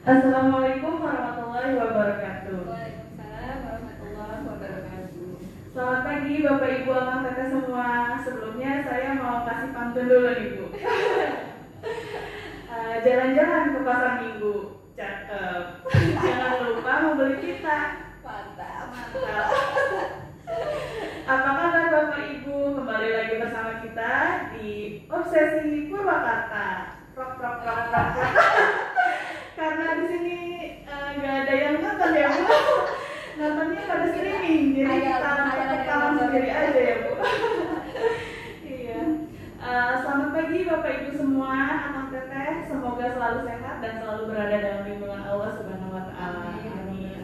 Assalamualaikum warahmatullahi wabarakatuh. Waalaikumsalam warahmatullahi wabarakatuh. Selamat pagi Bapak Ibu Abang Teteh semua. Sebelumnya saya mau kasih pantun dulu nih Bu. Jalan-jalan ke pasar minggu. Cakep. Jangan lupa membeli pita. Mantap. Apa kabar Bapak Ibu? Kembali lagi bersama kita di Obsesi Purwakarta. Rock. Karena di sini nggak ada yang nonton ya Bu. Nontonnya pada streaming, jadi kita nonton sendiri aja ya Bu. Iya. Selamat pagi Bapak Ibu semua, Abang Teteh. Semoga selalu sehat dan selalu berada dalam lindungan Allah Subhanahu Wa Taala. Amin.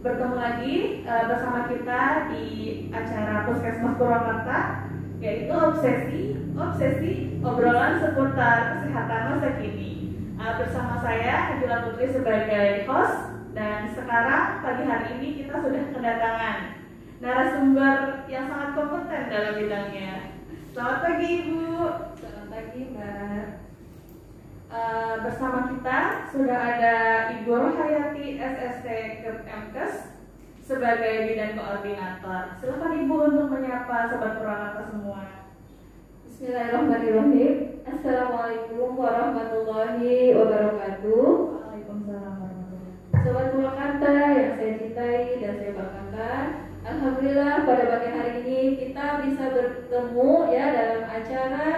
Bertemu lagi bersama kita di acara Puskesmas Purwakarta, yaitu obsesi obrolan seputar kesehatan masa kini. Bersama saya Najila Putri sebagai host, dan sekarang pagi hari ini kita sudah kedatangan narasumber yang sangat kompeten dalam bidangnya. Selamat pagi Ibu. Selamat pagi Mbak. Bersama kita sudah ada Ibu Rohayati SST Kemkes sebagai bidang koordinator. Silakan Ibu untuk menyapa Sobat Purwakarta semua. Bismillahirrahmanirrahim. Assalamualaikum warahmatullahi wabarakatuh. Waalaikumsalam warahmatullahi Sobat Purwakarta yang saya cintai dan saya banggakan, alhamdulillah pada pagi hari ini kita bisa bertemu ya dalam acara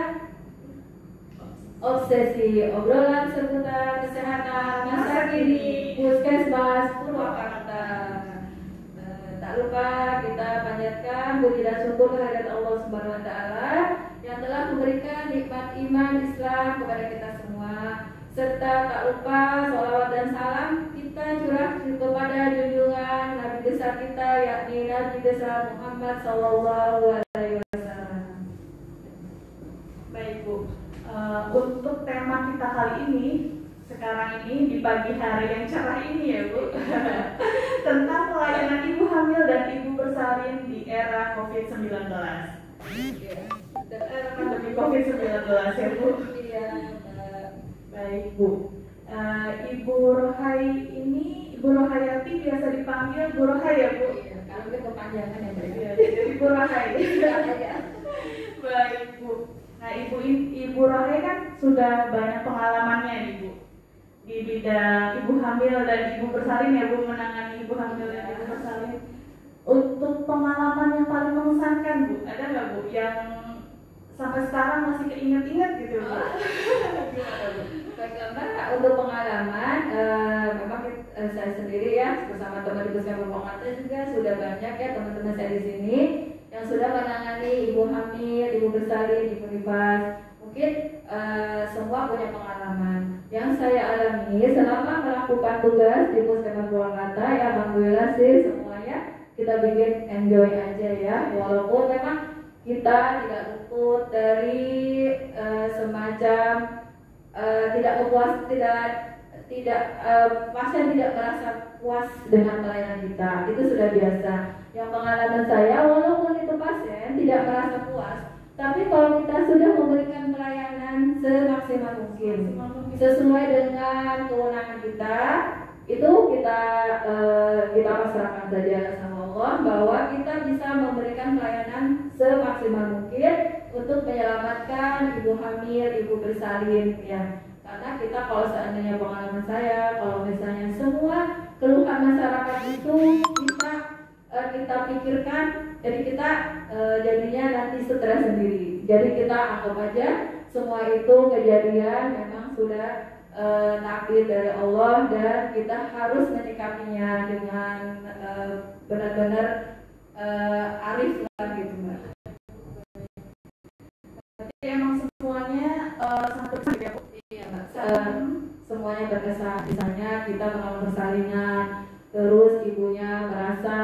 obsesi obrolan seputar kesehatan masa kini Puskesmas Purwakarta. Tak lupa kita panjatkan puji dan syukur kehadirat Allah Subhanahu wa taala yang telah memberikan nikmat iman Islam kepada kita semua, serta tak lupa sholawat dan salam kita curah kepada junjungan Nabi besar kita yakni Nabi besar Muhammad Sallallahu Alaihi Wasallam. Baik Bu, untuk tema kita kali ini sekarang ini di pagi hari yang cerah ini ya Bu tentang pelayanan ibu hamil dan ibu bersalin di era COVID-19. Pandemi COVID-19 ya Bu. Iya. Baik Bu, Ibu Rohayati biasa dipanggil Bu Rohai ya Bu. Iya, kalau kita kepanjangan ya Mbak. Iya, jadi Ibu Rohai. Iya. Baik Bu. Nah Ibu Rohai kan sudah banyak pengalamannya nih Bu di bidang ibu hamil dan ibu bersalin ya Bu, menangani ibu hamil dan ibu bersalin. Untuk pengalaman yang paling mengesankan Bu, ada nggak Bu yang sampai sekarang masih keinget-inget gitu Bu? Gimana Bu? Baiklah Mbak, untuk pengalaman memang saya sendiri ya bersama teman ibu saya Purwakarta juga sudah banyak ya teman-teman saya di sini yang sudah menangani ibu hamil, ibu bersalin, ibu nifas. Mungkin semua punya pengalaman. Yang saya alami selama melakukan tugas di Puskesmas Purwakarta ya alhamdulillah sih semuanya kita bikin enjoy aja ya, walaupun memang kita tidak luput dari semacam pasien tidak merasa puas dengan pelayanan kita, itu sudah biasa. Yang pengalaman saya, walaupun itu pasien tidak merasa puas, tapi kalau kita sudah memberikan pelayanan semaksimal mungkin sesuai dengan kewenangan kita, itu kita pasrahkan saja sama Allah bahwa kita bisa memberikan pelayanan semaksimal mungkin untuk menyelamatkan ibu hamil, ibu bersalin ya. Karena kita kalau seandainya pengalaman saya, kalau misalnya semua keluhan masyarakat itu kita pikirkan, jadi kita jadinya nanti stres sendiri. Jadi kita anggap aja semua itu kejadian memang sudah takdir dari Allah dan kita harus menyikapinya dengan benar-benar arif lah gitu Mbak. Jadi emang semuanya sangat berkesan ya Bu? Iya Mbak. Semuanya berkesan. Misalnya kita mengalami persalinan, terus ibunya merasa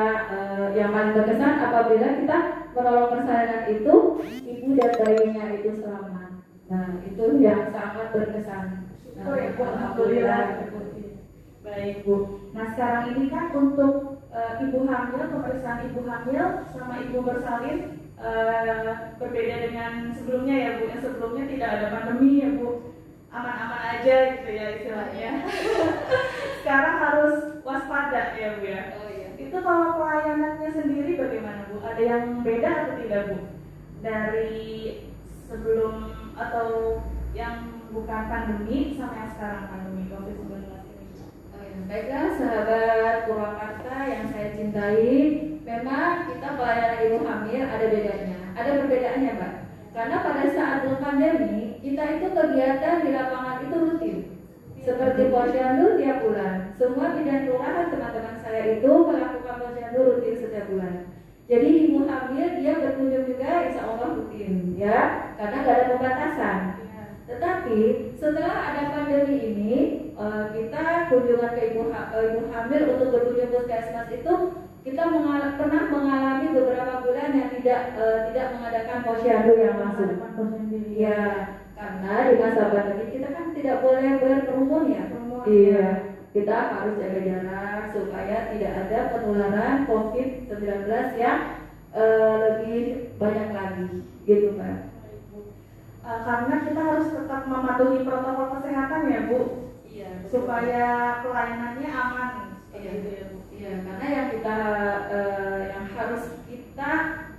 yang paling berkesan apabila kita menolong persalinan itu ibu dan bayinya itu selamat. Nah itu yang sangat berkesan. Oh ya Bu, alhamdulillah. Baik Bu. Nah sekarang ini kan untuk ibu hamil, pemeriksaan ibu hamil sama ibu bersalin berbeda dengan sebelumnya ya Bu. Yang sebelumnya tidak ada pandemi ya Bu, aman-aman aja gitu ya istilahnya. Sekarang harus waspada ya Bu ya. Oh iya. Itu kalau pelayanannya sendiri bagaimana Bu? Ada yang beda atau tidak Bu? Dari sebelum atau yang bukan pandemi sama yang sekarang pandemi COVID-19 ini. Oh iya. Baiklah sahabat Purwakarta yang saya cintai, memang kita pelayanan ibu hamil ada bedanya, ada perbedaannya Mbak. Karena pada saat belum pandemi, kita itu kegiatan di lapangan itu rutin. Seperti posyandu tiap bulan. Semua bidan kelurahan teman-teman saya itu melakukan posyandu rutin setiap bulan. Jadi ibu hamil dia berkunjung juga insya Allah rutin ya, karena gak ada pembatasan. Tetapi setelah ada pandemi ini, kita kunjungan ke ibu hamil untuk berkunjung ke puskesmas itu kita pernah mengalami beberapa bulan yang tidak mengadakan posyandu yang langsung. Ya, karena di masa pandemi kita kan tidak boleh berkerumun ya. Iya, kita harus jaga jarak supaya tidak ada penularan COVID-19 yang lebih banyak lagi, gitu Pak. Karena kita harus tetap mematuhi protokol kesehatan ya Bu, Iya, supaya pelayanannya aman Iya, iya, karena yang kita yang harus kita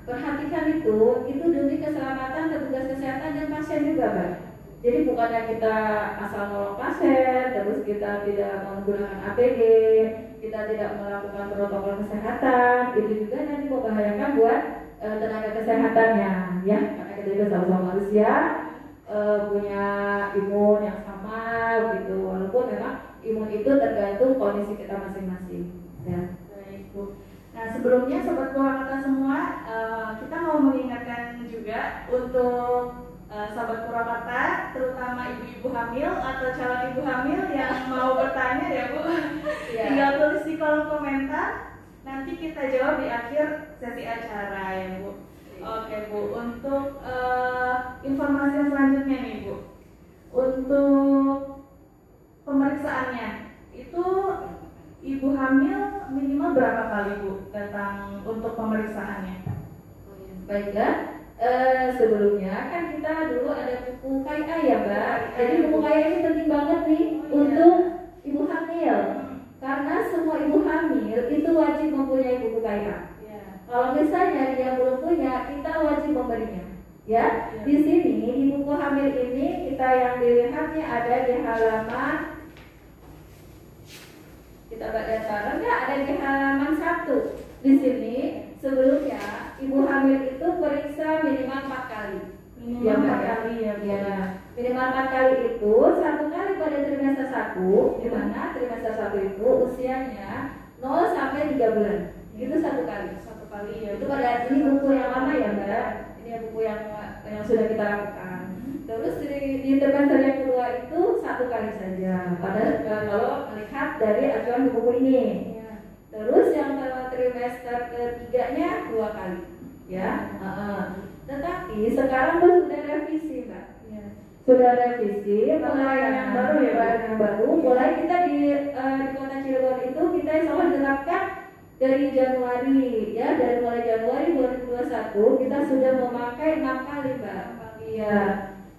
perhatikan itu demi keselamatan petugas kesehatan dan pasien juga, Mbak. Jadi bukannya kita asal nolong pasien, terus kita tidak menggunakan APD, kita tidak melakukan protokol kesehatan, itu juga nanti membahayakan buat tenaga kesehatannya, ya. Karena kita juga sama-sama manusia, punya imun yang sama, gitu. Walaupun memang imun itu tergantung kondisi kita masing-masing, ya. Baik, Bu. Nah, sebelumnya Sobat Purwakarta semua, kita mau mengingatkan juga untuk Sobat Purwakarta, terutama ibu-ibu hamil atau calon ibu hamil yang mau bertanya ya Bu, tinggal tulis di kolom komentar, nanti kita jawab di akhir sesi acara ya Bu. Oke Bu, untuk informasi yang selanjutnya nih Bu, untuk pemeriksaannya itu ibu hamil minimal berapa kali Bu datang untuk pemeriksaannya? Baiklah, sebelumnya kan kita dulu ada buku KIA ya Mbak. Jadi buku KIA ini penting banget nih untuk ibu hamil, karena semua ibu hamil itu wajib mempunyai buku KIA. Kalau misalnya dia belum punya, kita wajib memberinya. Ya, di sini di buku hamil ini kita yang dilihatnya ada di halaman, kita baca sekarang ya, ada di halaman 1. Di sini sebelumnya ibu hamil itu periksa minimal 4 kali. Minimal 4 kali ya. Minimal 4 kali itu 1 kali pada trimester 1, di mana trimester 1 itu usianya 0 sampai 3 bulan. Itu 1 kali. 1 kali ya. Itu pada ini buku yang lama ya Mbak. Ini buku yang sudah kita lakukan. Terus di trimester yang kedua itu 1 kali saja. Pada kalau melihat dari acuan buku ini. Terus yang trimester ketiganya 2 kali, ya. Tetapi sekarang sudah revisi, Mbak. Sudah revisi, mulai yang baru ya, yang baru. Mulai kita di Kota Cilegon itu kita insya Allah diterapkan dari Januari, ya, dari mulai Januari 2021 kita sudah memakai 6 kali, Mbak. Iya.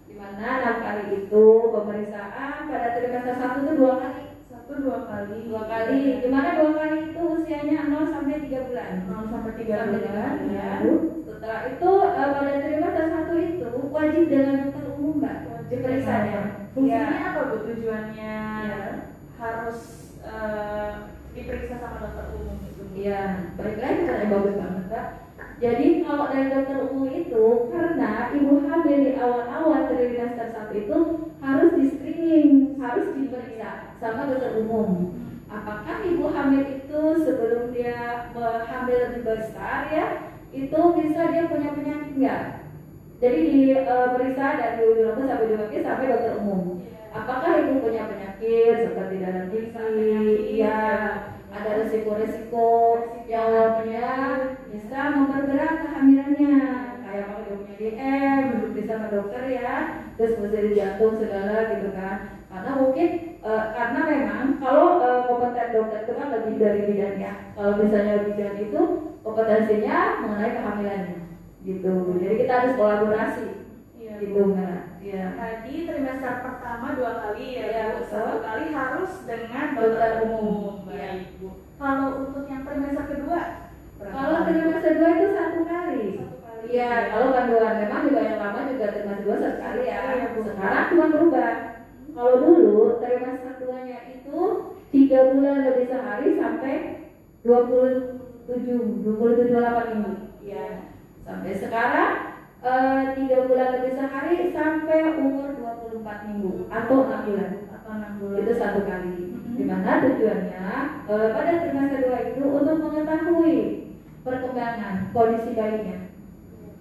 Dimana 6 kali itu pemeriksaan pada trimester 1 itu 2 kali. 2 kali. 2 kali. Dimana 2 kali itu usianya 0 sampai 3 bulan. 0 sampai 3 bulan. Ya. Setelah itu pada trimester 1 itu wajib dengan dokter umum Mbak. Diperiksanya. Fungsinya apa Bu tujuannya? Harus diperiksa sama dokter umum itu. Iya, baiklah itu kan bagus banget Mbak. Jadi kalau dari dokter umum itu karena ibu hamil di awal-awal trimester 1 itu harus di screening, harus diperiksa sama dokter umum. Apakah ibu hamil itu sebelum dia hamil lebih besar ya, itu bisa dia punya penyakit enggak? Jadi diperiksa dari ujung rambut sampai ujung kaki sampai dokter umum. Apakah ibu punya penyakit seperti darah tinggi? Ya, ada resiko-resiko yang bisa memperberat kehamilannya, kayak kalau dia punya DM, bisa ke dokter ya, terus mesti jantung segala gitu kan. Karena mungkin karena memang kalau kompeten dokter itu kan lebih dari bidangnya. Kalau misalnya bidan itu kompetensinya mengenai kehamilannya, gitu. Jadi kita harus kolaborasi, gitu Mbak. Ya. Tadi trimester pertama 2 kali ya, Bu. 1 kali harus dengan dokter umum. Baik, Bu. Kalau untuk yang trimester kedua, kalau trimester 2 itu 1 kali. Iya, kalau panduan memang juga yang lama juga trimester 2 1 kali ya. Sekarang cuma berubah. Kalau dulu trimester 2-nya itu 3 bulan lebih sehari sampai 27,8 minggu. Iya. Sampai sekarang 3 bulan lebih sehari sampai umur 24 minggu atau 6 bulan. Itu 1 kali. Dimana tujuannya pada trimester 2 itu untuk mengetahui perkembangan kondisi bayinya.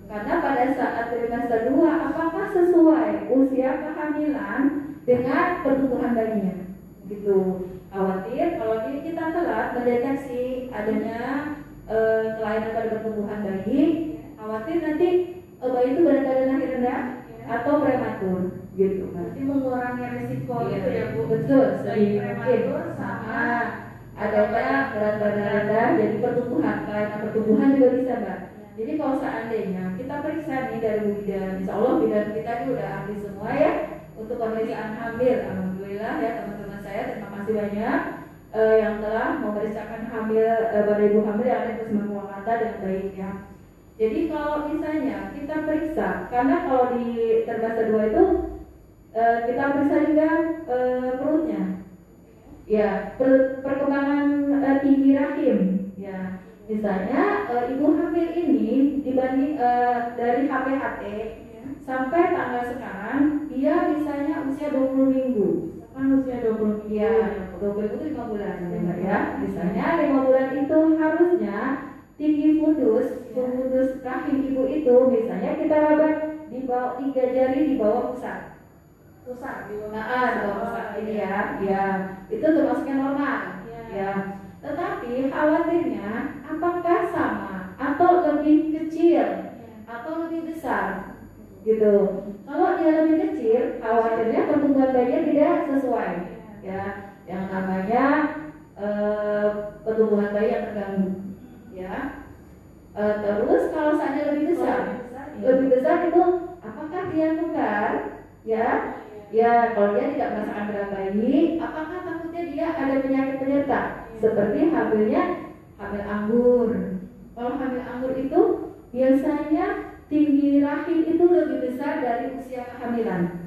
Karena pada saat trimester 2 apakah sesuai usia kehamilan dengan pertumbuhan bayinya, gitu. Khawatir kalau kita telat mendeteksi adanya kelainan pada pertumbuhan bayi, khawatir nanti bayi itu berat badan lahir rendah atau prematur, gitu. Nanti mengurangi risiko gitu ya Bu. Betul, prematur sama adanya berat badan rendah, jadi kelainan pertumbuhan juga bisa Mbak. Jadi kalau seandainya kita periksa nih dari bidan, insya Allah bidan kita ini udah ahli semua ya untuk pemeriksaan hamil. Alhamdulillah ya teman-teman saya, terima kasih banyak. yang telah memeriksakan hamil pada ibu hamil yang ada di Purwakarta dengan baiknya. Jadi kalau misalnya kita periksa, karena kalau di trimester 2 itu kita periksa juga perutnya, ya perkembangan tinggi rahim, ya misalnya ibu hamil ini dibanding dari HPHT sampai tanggal sekarang dia misalnya usia 20 minggu. Usia 20 minggu. Ya, 20 minggu itu 5 bulan ya. Misalnya 5 bulan itu harusnya tinggi fundus rahim ibu itu misalnya kita raba di bawah 3 jari di bawah pusat. Pusat di bawah. Di bawah pusat ini ya. Ya, itu termasuknya normal. Ya. Tetapi khawatirnya apakah sama atau lebih kecil atau lebih besar? Gitu. Kalau dia lebih kecil, khawatirnya pertumbuhan bayinya tidak sesuai, ya. Yang namanya pertumbuhan bayi yang terganggu, ya. Terus kalau seandainya lebih besar itu apakah dia kembar, ya? Ya, kalau dia tidak merasakan berat bayi, apakah takutnya dia ada penyakit penyerta seperti hamil anggur? Kalau hamil anggur itu biasanya tinggi rahim itu lebih besar dari usia kehamilan.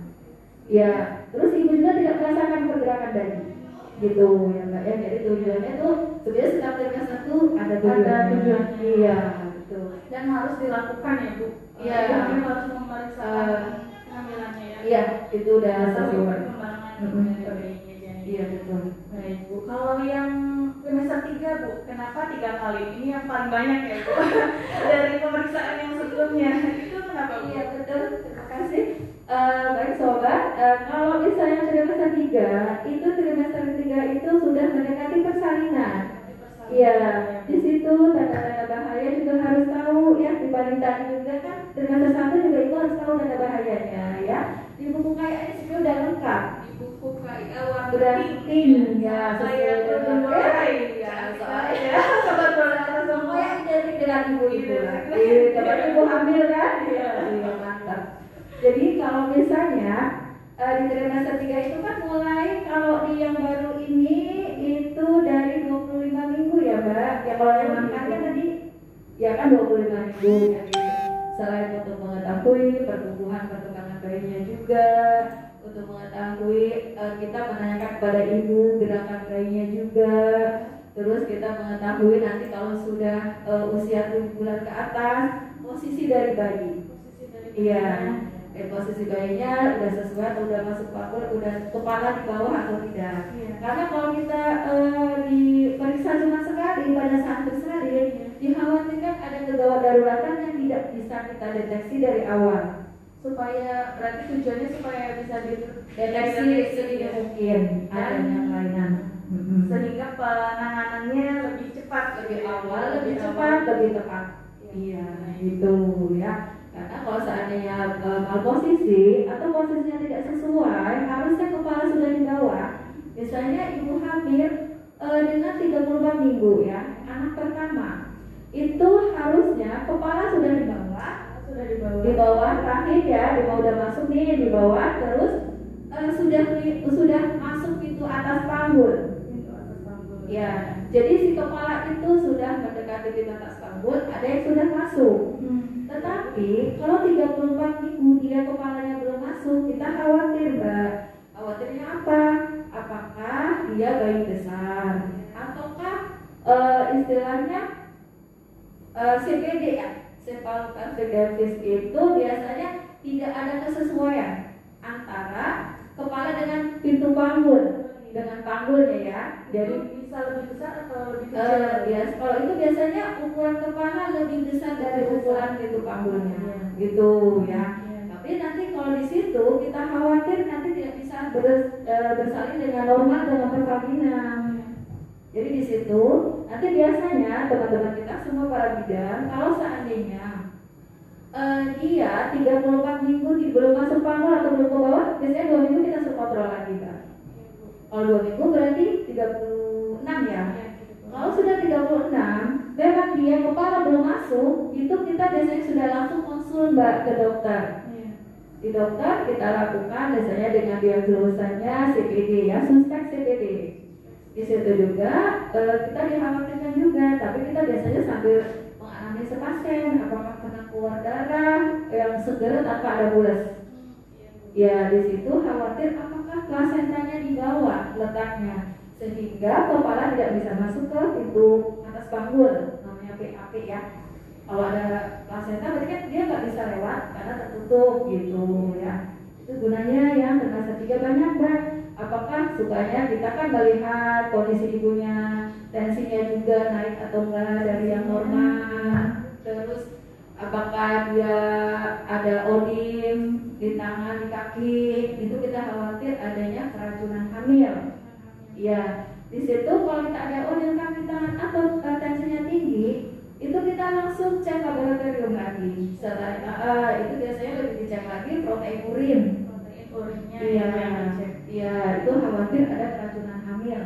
Ya, terus ibu juga tidak merasakan pergerakan bayi. Gitu ya Mbak ya. Jadi tujuannya tuh sebenarnya setiap trimester satu ada tujuan. Iya, betul. Dan harus dilakukan ya Bu. Iya. Ibu harus memeriksakan kehamilannya ya. Iya, itu udah sesuai. Perkembangan bayinya. Iya betul. Baik Bu. Kalau yang trimester 3 Bu, kenapa 3 kali? Ini yang paling banyak ya Bu. Dari pemeriksaan yang sebelumnya. Itu kenapa Bu? Iya betul. Terima kasih. Baik sobat, kalau misalnya trimester 3 itu trimester 3 itu sudah mendekati persalinan. Iya, di situ tanda-tanda bahaya juga harus tahu ya. Dibanding tadi juga kan trimester 1 juga itu harus tahu tanda bahayanya ya. Di buku KIA ini sebenarnya udah lengkap. Di buku KIA warna pink ya, Saya sesuai ya, soalnya sobat produk semua yang identik dengan ibu-ibu lah. Sobat ibu hamil kan? Iya, mantap. Jadi kalau misalnya di trimester 3 itu kan mulai kalau di yang baru ini itu dari 25 minggu ya Mbak. Ya kalau yang makan kan tadi ya kan 25 minggu. Jadi selain untuk mengetahui perkembangan bayinya juga, untuk mengetahui kita menanyakan kepada ibu gerakan bayinya juga. Terus kita mengetahui nanti kalau sudah usia 7 bulan ke atas posisi dari bayi. Iya. Posisi bayinya udah sesuai atau udah masuk pakul, udah kepala di bawah atau tidak. Karena kalau kita diperiksa cuma sekali pada saat bersalin, dikhawatirkan ada gawat daruratan yang tidak bisa kita deteksi dari awal. Supaya berarti tujuannya supaya bisa dideteksi sedini mungkin adanya kelainan. Sehingga penanganannya lebih cepat, lebih awal, lebih cepat, lebih tepat. Iya, gitu ya. Karena kalau seandainya malposisi atau posisinya tidak sesuai, harusnya kepala sudah di bawah. Misalnya ibu hamil dengan 34 minggu ya, anak pertama itu harusnya kepala sudah di bawah rahim ya, di bawah udah masuk nih di bawah, terus sudah masuk pintu atas panggul. Ya, jadi si kepala itu sudah mendekati pintu atas panggul, ada yang sudah masuk. Tetapi kalau 34 minggu dia kepalanya belum masuk, kita khawatir Mbak. Khawatirnya apa? Apakah dia bayi besar? Ataukah istilahnya CPD ya? Cephalopelvic Device itu biasanya tidak ada kesesuaian antara kepala dengan pintu panggul, dengan panggulnya ya. Jadi bisa lebih besar atau lebih kecil? Kalau itu biasanya ukuran kepala lebih besar dari ukuran pintu panggulnya, gitu ya. Tapi nanti kalau di situ kita khawatir nanti tidak bisa bersalin dengan normal dengan persalinan. Jadi di situ nanti biasanya teman-teman kita semua para bidan kalau seandainya dia 34 minggu belum masuk panggul atau belum ke bawah, biasanya 2 minggu kita suruh kontrol lagi Kak. Kalau 2 minggu berarti 36 ya. Kalau sudah 36, memang dia kepala belum masuk, itu kita biasanya sudah langsung konsul Mbak ke dokter. Di dokter kita lakukan biasanya dengan diagnosanya CPD ya, suspek CPD. Di situ juga kita dikhawatirkan juga, tapi kita biasanya sambil menganamnesa pasien apakah pernah keluar darah yang seger tanpa ada bulas. Ya di situ khawatir apakah plasentanya di bawah letaknya sehingga kepala tidak bisa masuk ke pintu atas panggul, namanya PAP ya. Kalau ada plasenta berarti kan dia nggak bisa lewat karena tertutup gitu ya. Itu gunanya yang terkasar 3 banyak Mbak. Apakah sukanya kita kan melihat kondisi ibunya, tensinya juga naik atau enggak dari yang normal. Terus apakah dia ada odim di tangan, di kaki, itu kita khawatir adanya keracunan hamil. Ya, di situ kalau kita ada odim kaki tangan atau tensinya tinggi, itu kita langsung cek laboratorium lagi. Selain itu biasanya lebih dicek lagi protein urin. Urinnya iya, itu khawatir ada keracunan hamil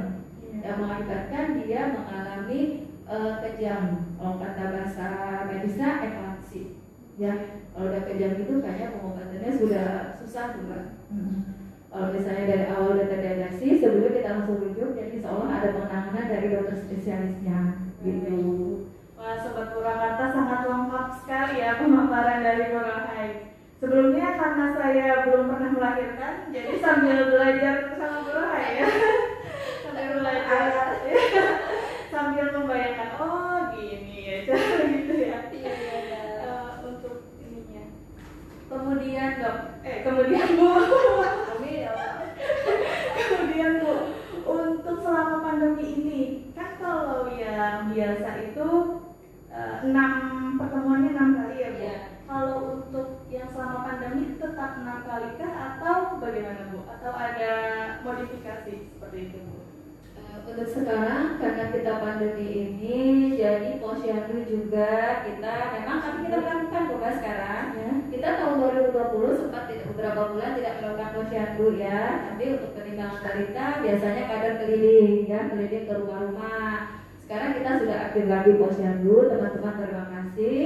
yang mengakibatkan dia mengalami kejang. Kalau kata bahasa medisnya eklampsi. Ya, kalau udah kejang itu kayaknya pengobatannya sudah susah tuh Mbak. Kalau misalnya dari awal udah terdeteksi, sebelumnya kita langsung rujuk, jadi insya Allah ada penanganan dari dokter spesialisnya gitu. Wah, Sobat Purwakarta sangat lengkap sekali ya pemaparan dari Bu Rohai. Sebelumnya karena saya belum pernah melahirkan, jadi sambil belajar sama Bu Rohai ya, sambil belajar, sambil membayangkan, oh gini ya, cara gitu ya. Untuk ininya. Kemudian dok, kemudian Bu, kemudian Bu, untuk selama pandemi ini, kan kalau yang biasa itu 6 pertemuannya 6 kali ya Bu. Kalau untuk yang selama pandemi tetap 6 kali kah atau bagaimana Bu? Atau ada modifikasi seperti itu Bu? Untuk sekarang karena kita pandemi ini, jadi posyandu juga kita memang tapi kita lakukan Mbak sekarang. Ya. Kita tahun 2020 sempat beberapa bulan tidak melakukan posyandu ya. Tapi untuk penimbangan balita biasanya kadang keliling ya, keliling ke rumah-rumah. Sekarang kita sudah aktif lagi posyandu, teman-teman terima kasih.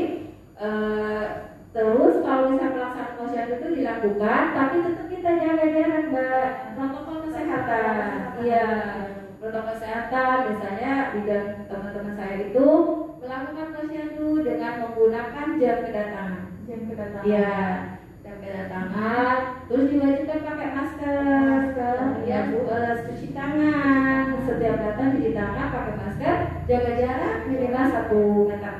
Terus kalau misalnya pelaksanaan posyandu itu dilakukan, tapi tetap kita jaga jarak Mbak, protokol kesehatan. Iya, protokol kesehatan misalnya bidang teman-teman saya itu melakukan posyandu dengan menggunakan jam kedatangan. Jam kedatangan. Iya, jam kedatangan. Terus diwajibkan pakai masker, ya, cuci tangan. Setiap datang cuci tangan, pakai masker, jaga jarak minimal 1 meter.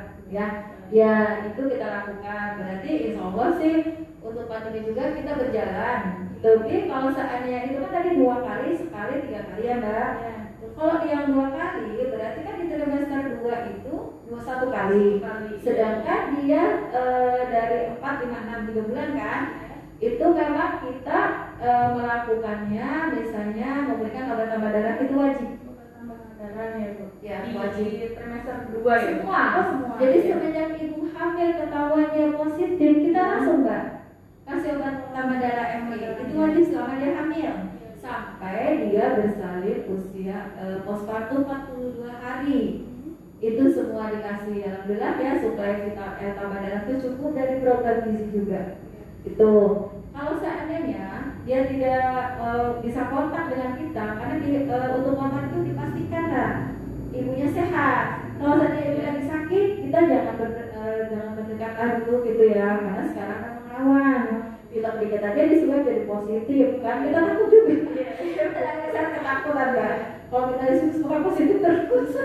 Ya, itu kita lakukan. Berarti insya Allah sih untuk pandemi juga kita berjalan. Tapi kalau seandainya itu kan tadi 2 kali, sekali 3 kali ya Mbak. Kalau yang 2 kali berarti kan di trimester 2 itu 1 kali. Sedangkan dia dari 4, 5, 6, 3 bulan kan, itu memang kita melakukannya misalnya memberikan obat tambah darah itu wajib. Ya Bu. Ya, wajib di trimester 2 ya. Semua. Jadi semenjak ibu hamil ketahuannya positif, kita langsung Mbak kasih obat tambah darah MI. Itu wajib selama dia hamil sampai dia bersalin usia postpartum 42 hari. Itu semua dikasih. Alhamdulillah ya, supaya kita tambah darah itu cukup dari program gizi juga. Itu. Kalau seandainya dia tidak bisa kontak dengan kita, karena untuk kontak itu dipastikan lah ibunya sehat. Kalau seandainya ibu lagi sakit, kita jangan berdekatan dulu gitu ya, karena sekarang kan rawan. Pilek dikit aja disuruh jadi positif kan, kita takut juga. Kita ada ketakutan kan. Kalau kita disuruh positif terus.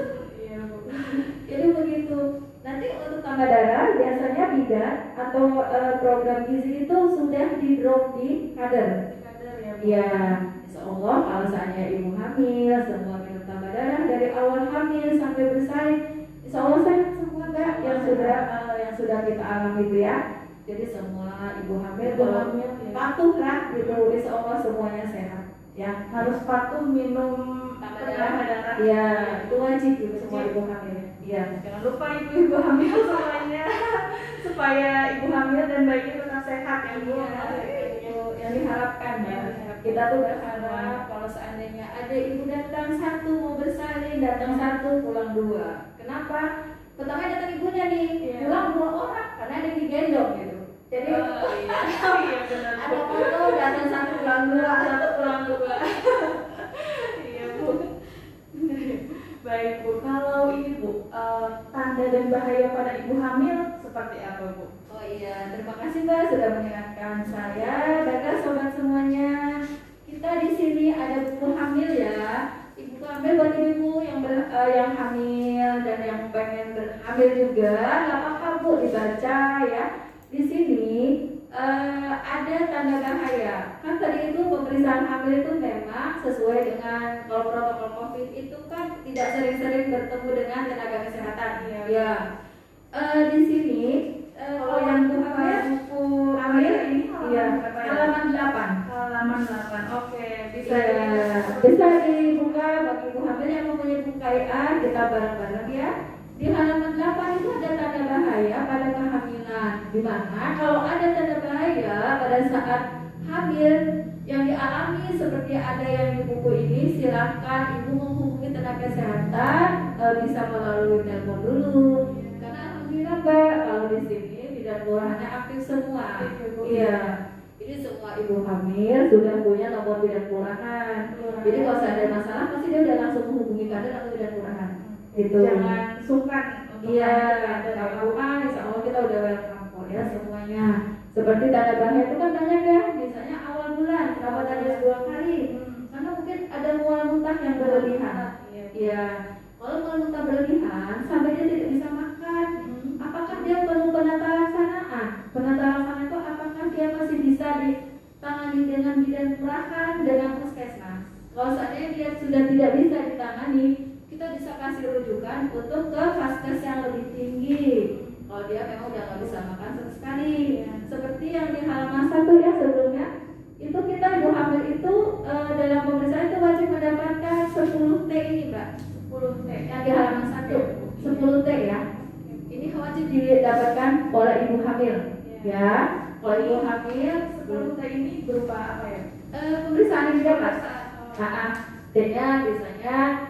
Jadi begitu. Nanti untuk tambah darah biasanya bidan atau program gizi itu sudah di drop di kader. Ya, insya Allah kalau seandainya ibu hamil, semua minum tambah darah dari awal hamil sampai bersalin, insya Allah sehat semua Mbak yang sudah kita alami itu ya. Jadi semua ibu hamil patuh lah gitu, insya Allah semuanya sehat. Ya, harus patuh minum tambah darah. Ya, itu wajib gitu semua ibu hamil. Ya, jangan lupa ibu hamil semuanya supaya ibu hamil dan bayinya tetap sehat ya Bu. Itu yang diharapkan ya. Kita tuh berharap kalau seandainya ada ibu datang 1 mau bersalin, datang 1 pulang 2. Kenapa? Pertama datang ibunya nih, pulang 2 orang karena ada yang digendong gitu. Jadi iya benar. Ada foto datang 1 pulang 2, 1 pulang 2. Iya Bu. Baik Bu, kalau ini Bu, tanda dan bahaya pada ibu hamil seperti apa Bu? Oh iya, terima kasih Mbak sudah mengingatkan saya. Baiklah sobat semuanya, kita di sini ada buku hamil ya. Ibu hamil buat ibu yang hamil dan yang pengen hamil juga, nggak apa-apa Bu dibaca ya. Di sini ada tanda bahaya. Kan tadi itu pemeriksaan hamil itu memang sesuai dengan kalau protokol COVID itu kan tidak sering-sering bertemu dengan tenaga kesehatan. Ya. Di sini kalau yang buku hamil ini halaman 8. Halaman 8. Oke, bisa bisa dibuka bagi ibu hamil yang mempunyai buku KIA, kita bareng-bareng ya. Di halaman 8 itu ada tanda bahaya pada kehamilan. Di mana kalau ada tanda bahaya pada saat hamil yang dialami seperti ada yang di buku ini, silahkan ibu menghubungi tenaga kesehatan, bisa melalui telepon dulu. Karena alhamdulillah Mbak, kalau di sini bidan kelurahannya aktif semua. Iya. Jadi semua ibu hamil sudah punya nomor bidan kelurahan. Jadi kalau ada masalah pasti dia udah langsung menghubungi kader atau bidan kelurahan. Gitu. Jangan sungkan. Iya, nggak apa-apa. Insya Allah kita udah welcome kok ya semuanya. Seperti tanda bahaya itu kan banyak ya. Misalnya awal bulan, kenapa tadi 2 kali? Karena mungkin ada mual muntah yang berlebihan. Iya. Kalau mual muntah berlebihan, sampai dia tidak bisa makan. Apakah dia perlu penata laksanaan? Penata laksanaan itu apakah dia masih bisa ditangani dengan bidan kelurahan, dengan puskesmas? Kalau seandainya dia sudah tidak bisa ditangani, kita bisa kasih rujukan untuk ke vaskes yang lebih tinggi. Kalau dia memang udah nggak bisa makan sama sekali, seperti yang di halaman 1 ya sebelumnya, itu kita ibu hamil itu dalam pemeriksaan itu wajib mendapatkan 10 T ini Mbak. 10 T yang di halaman 1, 10 T ya. Ini wajib didapatkan oleh ibu hamil ya. Kalau ibu hamil 10 T ini berupa apa ya? Pemeriksaan juga Mbak. T-nya biasanya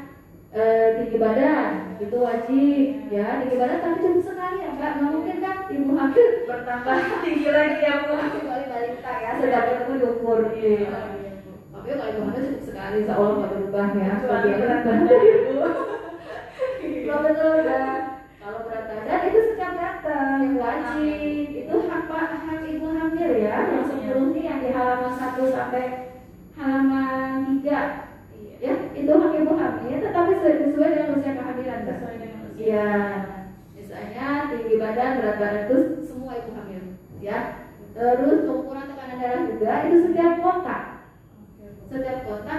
tinggi badan itu wajib ya, tinggi badan tapi cukup sekali ya Mbak, nggak mungkin kan ibu hamil Bertambah tinggi lagi ya Bu. kecuali balita ya, sudah ketemu diukur. Tapi kalau ibu hamil cukup sekali, insya Allah nggak berubah ya. Kecuali berat badan Bu. Betul ya. Kalau berat badan itu setiap datang yang wajib, itu hak ibu hamil ya, yang 10 ini yang di halaman 1 sampai halaman 3. Ya, itu hak ibu hamil, tetapi sesuai dengan usia kehamilan, Mbak. Iya, misalnya tinggi badan, berat badan itu semua ibu hamil, ya. Terus pengukuran tekanan darah juga itu setiap kontak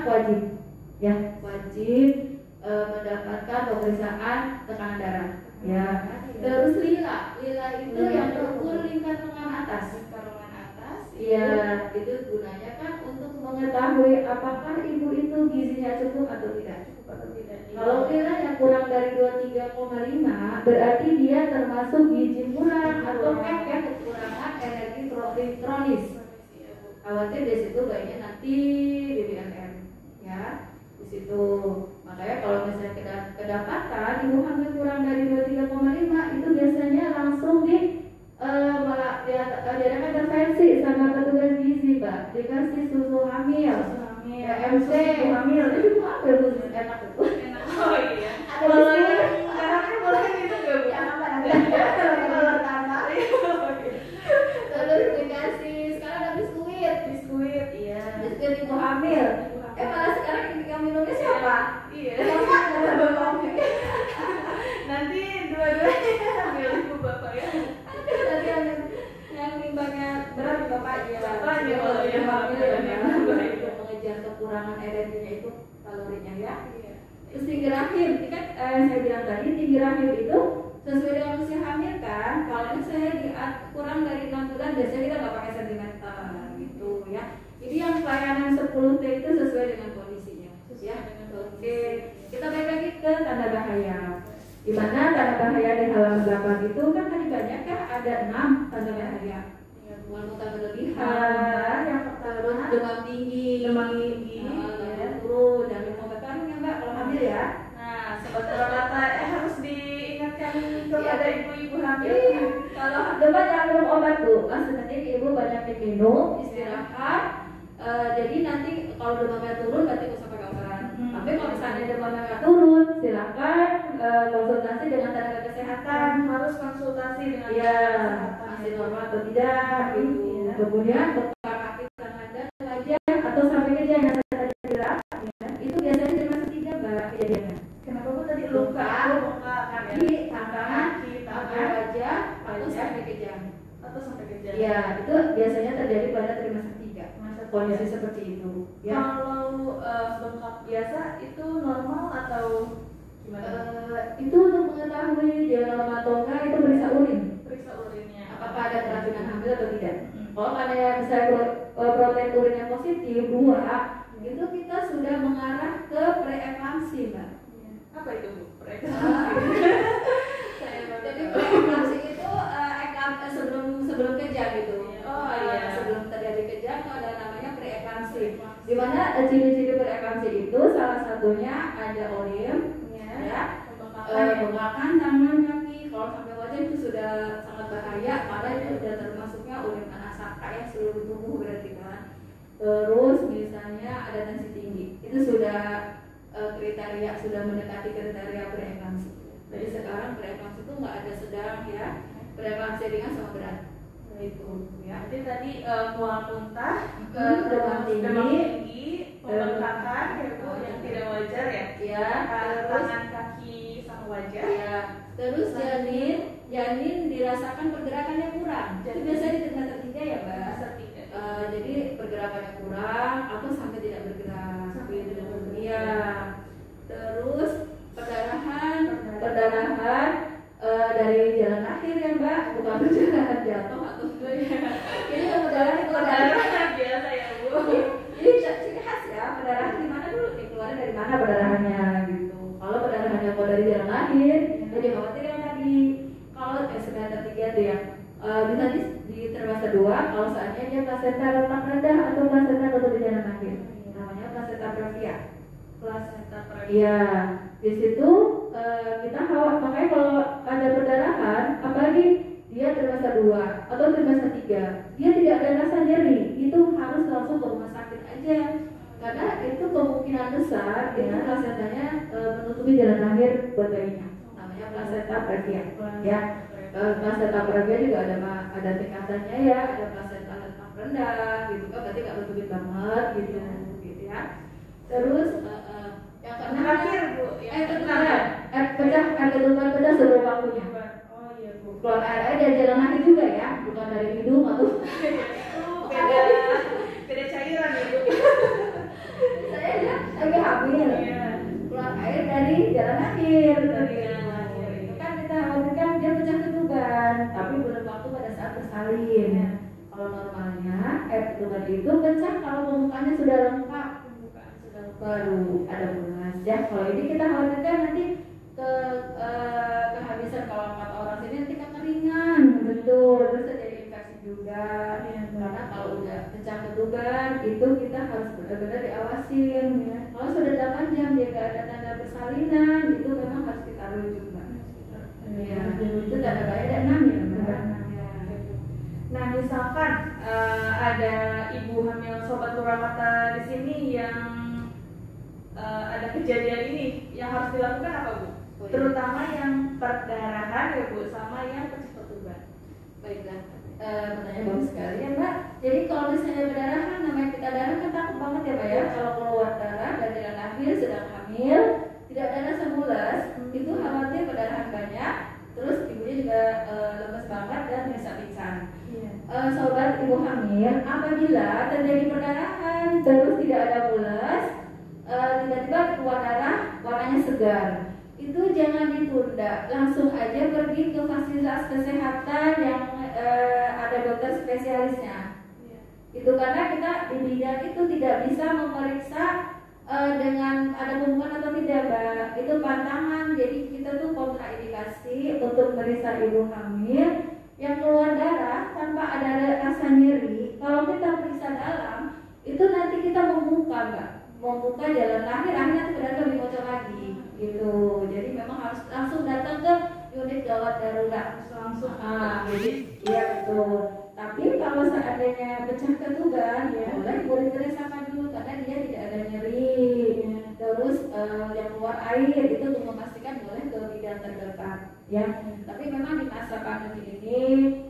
wajib, ya, wajib mendapatkan pemeriksaan tekanan darah, ya. Terus lila itu yang terukur lingkar lengan atas. Iya, itu gunanya kan untuk mengetahui apakah ibu itu gizinya cukup atau tidak. Kalau lila yang kurang dari 23,5 berarti dia termasuk gizi kurang atau kekurangan energi kronis. Khawatir di situ bayinya nanti BBM ya di situ. Makanya kalau misalnya kedapatan ibu hamil kurang dari 23,5 itu biasanya langsung diadakan intervensi sama petugas gizi Mbak, dikasih susu hamil, MC hamil, itu ibu hamil khusus enak itu. Oh iya. Kalau yang caranya boleh itu nggak Bu? kalau tambah, terus dikasih sekarang ada biskuit, Iya. biskuit ibu hamil. Malah sekarang yang minumnya siapa? Iya. Nanti dua-duanya hamil ibu bapak ya. Nanti yang timbangnya berat bapaknya. Bapaknya kalau yang hamil untuk mengejar kekurangan energinya itu kalorinya ya. Terus tinggi rahim, ini kan saya bilang tadi tinggi rahim itu sesuai dengan usia hamil kan. Kalau misalnya kurang dari 6 bulan biasanya kita nggak pakai sentimeter gitu ya. Jadi yang pelayanan 10 T itu sesuai dengan kondisinya ya. Oke, kita balik lagi ke tanda bahaya. Di mana tanda bahaya di halaman 8 itu kan tadi banyak kan ada 6 tanda bahaya. Mual muntah berlebihan, yang pertama demam tinggi, turun dan pengobatan ya Mbak kalau hamil ya. Nah, sobat kata harus diingatkan kepada ibu-ibu hamil. Kalau demam jangan minum obat Bu, sebenarnya ibu banyak minum, istirahat. Jadi nanti kalau demamnya turun berarti nggak usah pakai obat. Tapi kalau misalnya demamnya nggak turun, silakan konsultasi dengan tenaga kesehatan. Harus konsultasi dengan Ya, kesehatan. masih normal atau tidak gitu. Kemudian bekal kaki, tangan dan wajah atau sampai ke yang saya tadi bilang, ya, itu biasanya termasuk 3 Mbak kejadiannya. Kenapa Bu tadi luka kaki, tangan, wajah atau sampai ke jam. Ya, itu biasanya terjadi pada trimester 3. Kondisi seperti itu. Ya. Kalau bengkak biasa itu normal atau gimana? Itu untuk mengetahui dia normal atau enggak itu periksa urin. Periksa urinnya. Apakah ada keracunan hamil atau tidak? Kalau karena bisa protein urinnya positif 2, itu kita sudah mengarah ke preeklamsi, Mbak. Apa itu Bu? Preeklamsi. Jadi preeklamsi itu sebelum kejang gitu. Sebelum terjadi kejang itu ada namanya preeklamsi. Di mana ciri-ciri preeklamsi itu salah satunya ada orim, ya, bengkakan tangan, kaki. Kalau sampai wajah itu sudah sangat bahaya, karena itu sudah termasuknya urim anasaka ya, seluruh tubuh berarti kan. Terus misalnya ada tensi tinggi, itu sudah kriteria, sudah mendekati kriteria preeklamsi. Jadi sekarang preeklamsi itu nggak ada sedang ya, preeklamsi ringan sama berat. Itu ya. Jadi tadi mual muntah, demam tinggi, pembengkakan ya Bu, yang tidak wajar ya. Ya, tangan, kaki sama wajah. Ya, terus janin dirasakan pergerakannya kurang. Jadi biasanya di trimester 3 ya, Mbak. Jadi pergerakannya kurang atau sampai tidak bergerak. Iya. Terus perdarahan dari jalan akhir ya Mbak, bukan perjalanan jatuh atau ini perdarahan biasa ya Bu. Ini ciri khas ya, perdarahan di mana dulu, dikeluarin dari mana perdarahannya gitu. Kalau perdarahannya kalau dari jalan akhir, jadi khawatir yang tadi. Kalau semester 3 tuh yang bisa di trimester 2, kalau saatnya dia plasenta letak rendah atau plasenta letak di jalan akhir, namanya plasenta previa. Iya, di situ kita khawatir, makanya kalau ada perdarahan, apalagi dia trimester 2 atau trimester 3, dia tidak ada rasa nyeri, itu harus langsung ke rumah sakit aja, karena itu kemungkinan besar itu plasentanya menutupi jalan akhir buat bayinya, namanya plasenta previa. Ya, plasenta previa juga ada tingkatannya ya, ada plasenta letak rendah, gitu kan, berarti nggak menutupi banget gitu ya. Terus yang terakhir Bu, air ketuban pecah sebelum waktunya. Oh iya Bu. Keluar air dari jalan akhir juga ya, bukan dari hidung atau beda cairan ya Bu. Saya ya lagi hamil. Keluar air dari jalan akhir. Itu kan kita khawatirkan dia pecah ketuban, tapi belum waktu pada saat bersalin. Kalau normalnya air ketuban itu pecah kalau pembukanya sudah lengkap. Baru ada bulas ya. Kalau ini kita khawatirkan nanti kehabisan, kalau kata orang sini nanti kekeringan, betul, terus terjadi infeksi juga ya. Karena kalau udah pecah ketuban itu kita harus benar-benar diawasin ya. Kalau sudah 8 jam dia gak ada tanda persalinan, itu memang harus kita rujuk Mbak. Ya, itu tanda bahaya dan 6 ya Mbak. Nah, misalkan ada ibu hamil Sobat Purwakarta di sini yang ada kejadian ini, yang harus dilakukan apa Bu? Terutama yang perdarahan ya Bu, sama yang pecah ketuban. Baiklah, pertanyaan bagus sekali ya Mbak. Jadi kalau misalnya berdarahan, namanya kita darah kan takut banget ya Mbak ya. Kalau keluar darah dari jalan akhir sedang hamil, tidak ada rasa mules, itu khawatir perdarahan banyak. Terus ibunya juga lemes banget dan bisa pingsan. Sobat ibu hamil, apabila terjadi perdarahan terus tidak ada mules, tiba-tiba keluar darah warnanya segar, itu jangan ditunda, langsung aja pergi ke fasilitas kesehatan yang ada dokter spesialisnya. Itu karena kita di bidang itu tidak bisa memeriksa dengan ada pembukaan atau tidak Mbak, itu pantangan. Jadi kita tuh kontraindikasi untuk meriksa ibu hamil yang keluar darah tanpa ada rasa nyeri. Kalau kita periksa dalam, itu nanti kita membuka jalan lahir, akhirnya tidak lebih bocor lagi gitu. Jadi memang harus langsung datang ke unit gawat darurat langsung. Jadi iya betul. Tapi kalau seandainya pecah ketuban, ya boleh diperiksakan dulu karena dia tidak ada nyeri. Terus yang keluar air itu untuk memastikan boleh ke bidan terdekat ya. Tapi memang di masa pandemi ini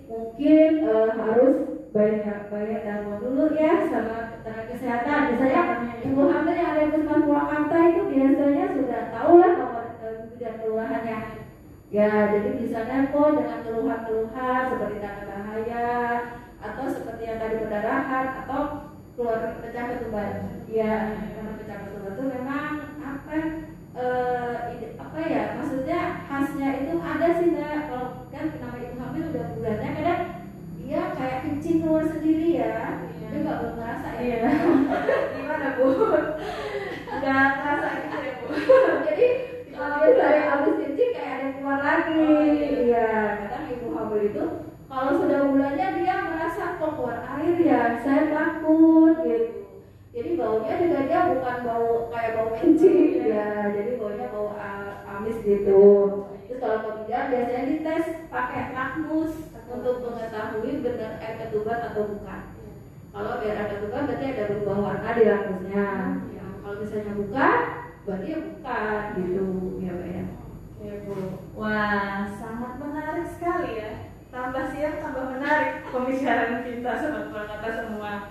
mungkin harus bayar telepon dulu ya sama tenaga kesehatan. Misalnya ibu hamil yang ada di Puskesmas Purwakarta itu biasanya sudah tahu lah nomor bidan kelurahannya. Ya, jadi bisa nelpon dengan keluhan-keluhan seperti tanda bahaya atau seperti yang tadi pendarahan atau keluar pecah ketuban. Ya, karena pecah ketuban itu memang apa ya? Maksudnya khasnya itu ada sih Mbak. Kalau kan nama ibu hamil udah bulannya kadang dia kayak kencing keluar sendiri ya. Dia nggak belum ngerasa ya. Iya. Gimana Bu? Nggak terasa gitu ya Bu? Jadi kalau saya habis kencing kayak ada yang keluar lagi. Iya, kadang ibu hamil itu kalau sudah bulannya dia merasa kok keluar air ya, saya takut gitu. Jadi baunya juga dia bukan bau kayak bau kencing ya, jadi baunya bau amis gitu. Terus kalau mau bidan biasanya dites pakai lakmus untuk mengetahui benar air ketuban atau bukan. Kalau biar ada ketuban berarti ada berubah warna di lakmusnya. Ya, kalau misalnya bukan, berarti ya bukan gitu ya Pak ya. Ya Bu. Wah, sangat menarik sekali ya. Tambah siang tambah menarik pembicaraan kita sobat Purwakarta semua.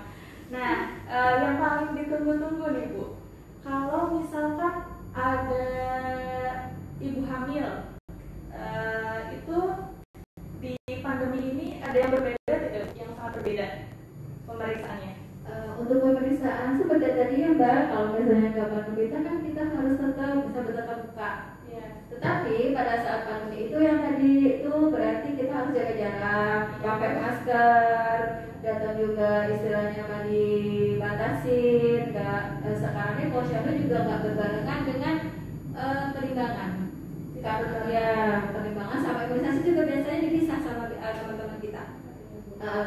Nah, yang paling ditunggu-tunggu nih Bu, kalau misalkan ada ibu hamil, itu di pandemi ini ada yang berbeda tidak? Yang sangat berbeda pemeriksaannya? Untuk pemeriksaan seperti tadi ya Mbak, kalau misalnya nggak pandemi kan kita harus tetap bisa bertatap muka. Ya. Tetapi pada saat pandemi itu yang tadi itu berarti kita harus jaga jarak, pakai masker, datang juga istilahnya nggak dibatasin, sekarang ini posyandu juga nggak berbarengan dengan perimbangan. Ya, perimbangan sama imunisasi juga biasanya dipisah sama teman-teman kita,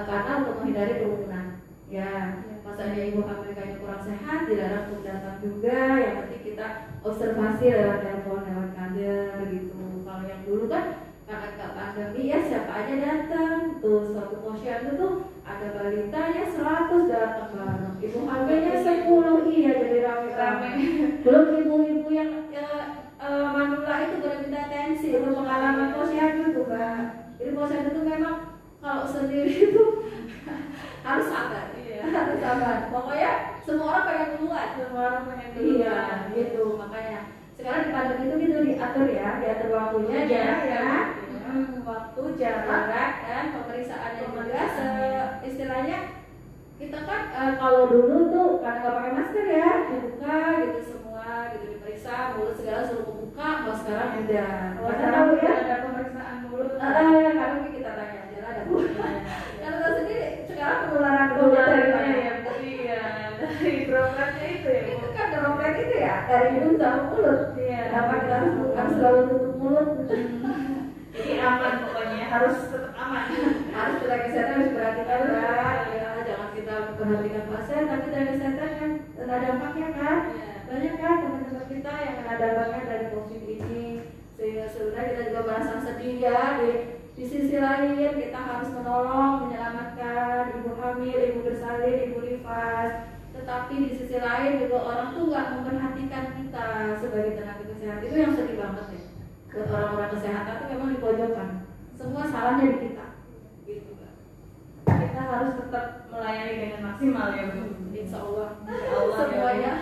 karena untuk menghindari kerumunan. Ya, masanya ibu hamil kayaknya kurang sehat, dilarang untuk datang juga. Yang penting kita observasi lewat telepon, lewat kader gitu. Kalau yang dulu kan karena nggak pandemi ya siapa aja datang. Tuh suatu posyandu tuh ada balitanya 100 datang bareng, ibu hamilnya 10, iya jadi rame-rame. Belum ibu-ibu yang manula itu boleh minta atensi, itu pengalaman posyandu tuh Mbak. Jadi posyandu tuh memang kalau sendiri itu harus sabar. Harus sabar. Pokoknya semua orang pengen duluan. Semua orang pengen duluan. Iya, gitu. Makanya sekarang di pandemi itu gitu diatur ya, diatur waktunya, jaraknya, waktu, jarak, dan pemeriksaannya juga. Istilahnya kita kan kalau dulu tuh karena nggak pakai masker ya, dibuka gitu semua, gitu diperiksa, mulut segala suruh buka. Kalau sekarang udah. Kalau sekarang ya ada pemeriksaan mulut. Karena kita tanya aja lah ada. Kalau tahu sendiri sekarang penularan dari mana ya? Iya, dari dropletnya itu ya. Itu kan droplet itu ya dari hidung sama mulut. Iya. Kenapa kita harus selalu tutup mulut? Jadi aman pokoknya, harus tetap aman. Harus tenaga kesehatan harus perhatikan kan. Ya, jangan kita perhatikan pasien, tapi tenaga kesehatan kan kena dampaknya kan. Banyak kan teman-teman kita yang kena dampaknya dari COVID ini. Sehingga sebenarnya kita juga merasa sedih ya. Di sisi lain kita harus menolong, menyelamatkan ibu hamil, ibu bersalin, ibu nifas. Tetapi di sisi lain juga orang tuh nggak memperhatikan kita sebagai tenaga kesehatan. Itu yang sedih banget ya. Buat orang-orang kesehatan itu memang dipojokkan. Semua salahnya di kita. Gitu kan. Kita harus tetap melayani dengan maksimal ya Bu. Insya Allah. Insya Allah Semuanya. ya,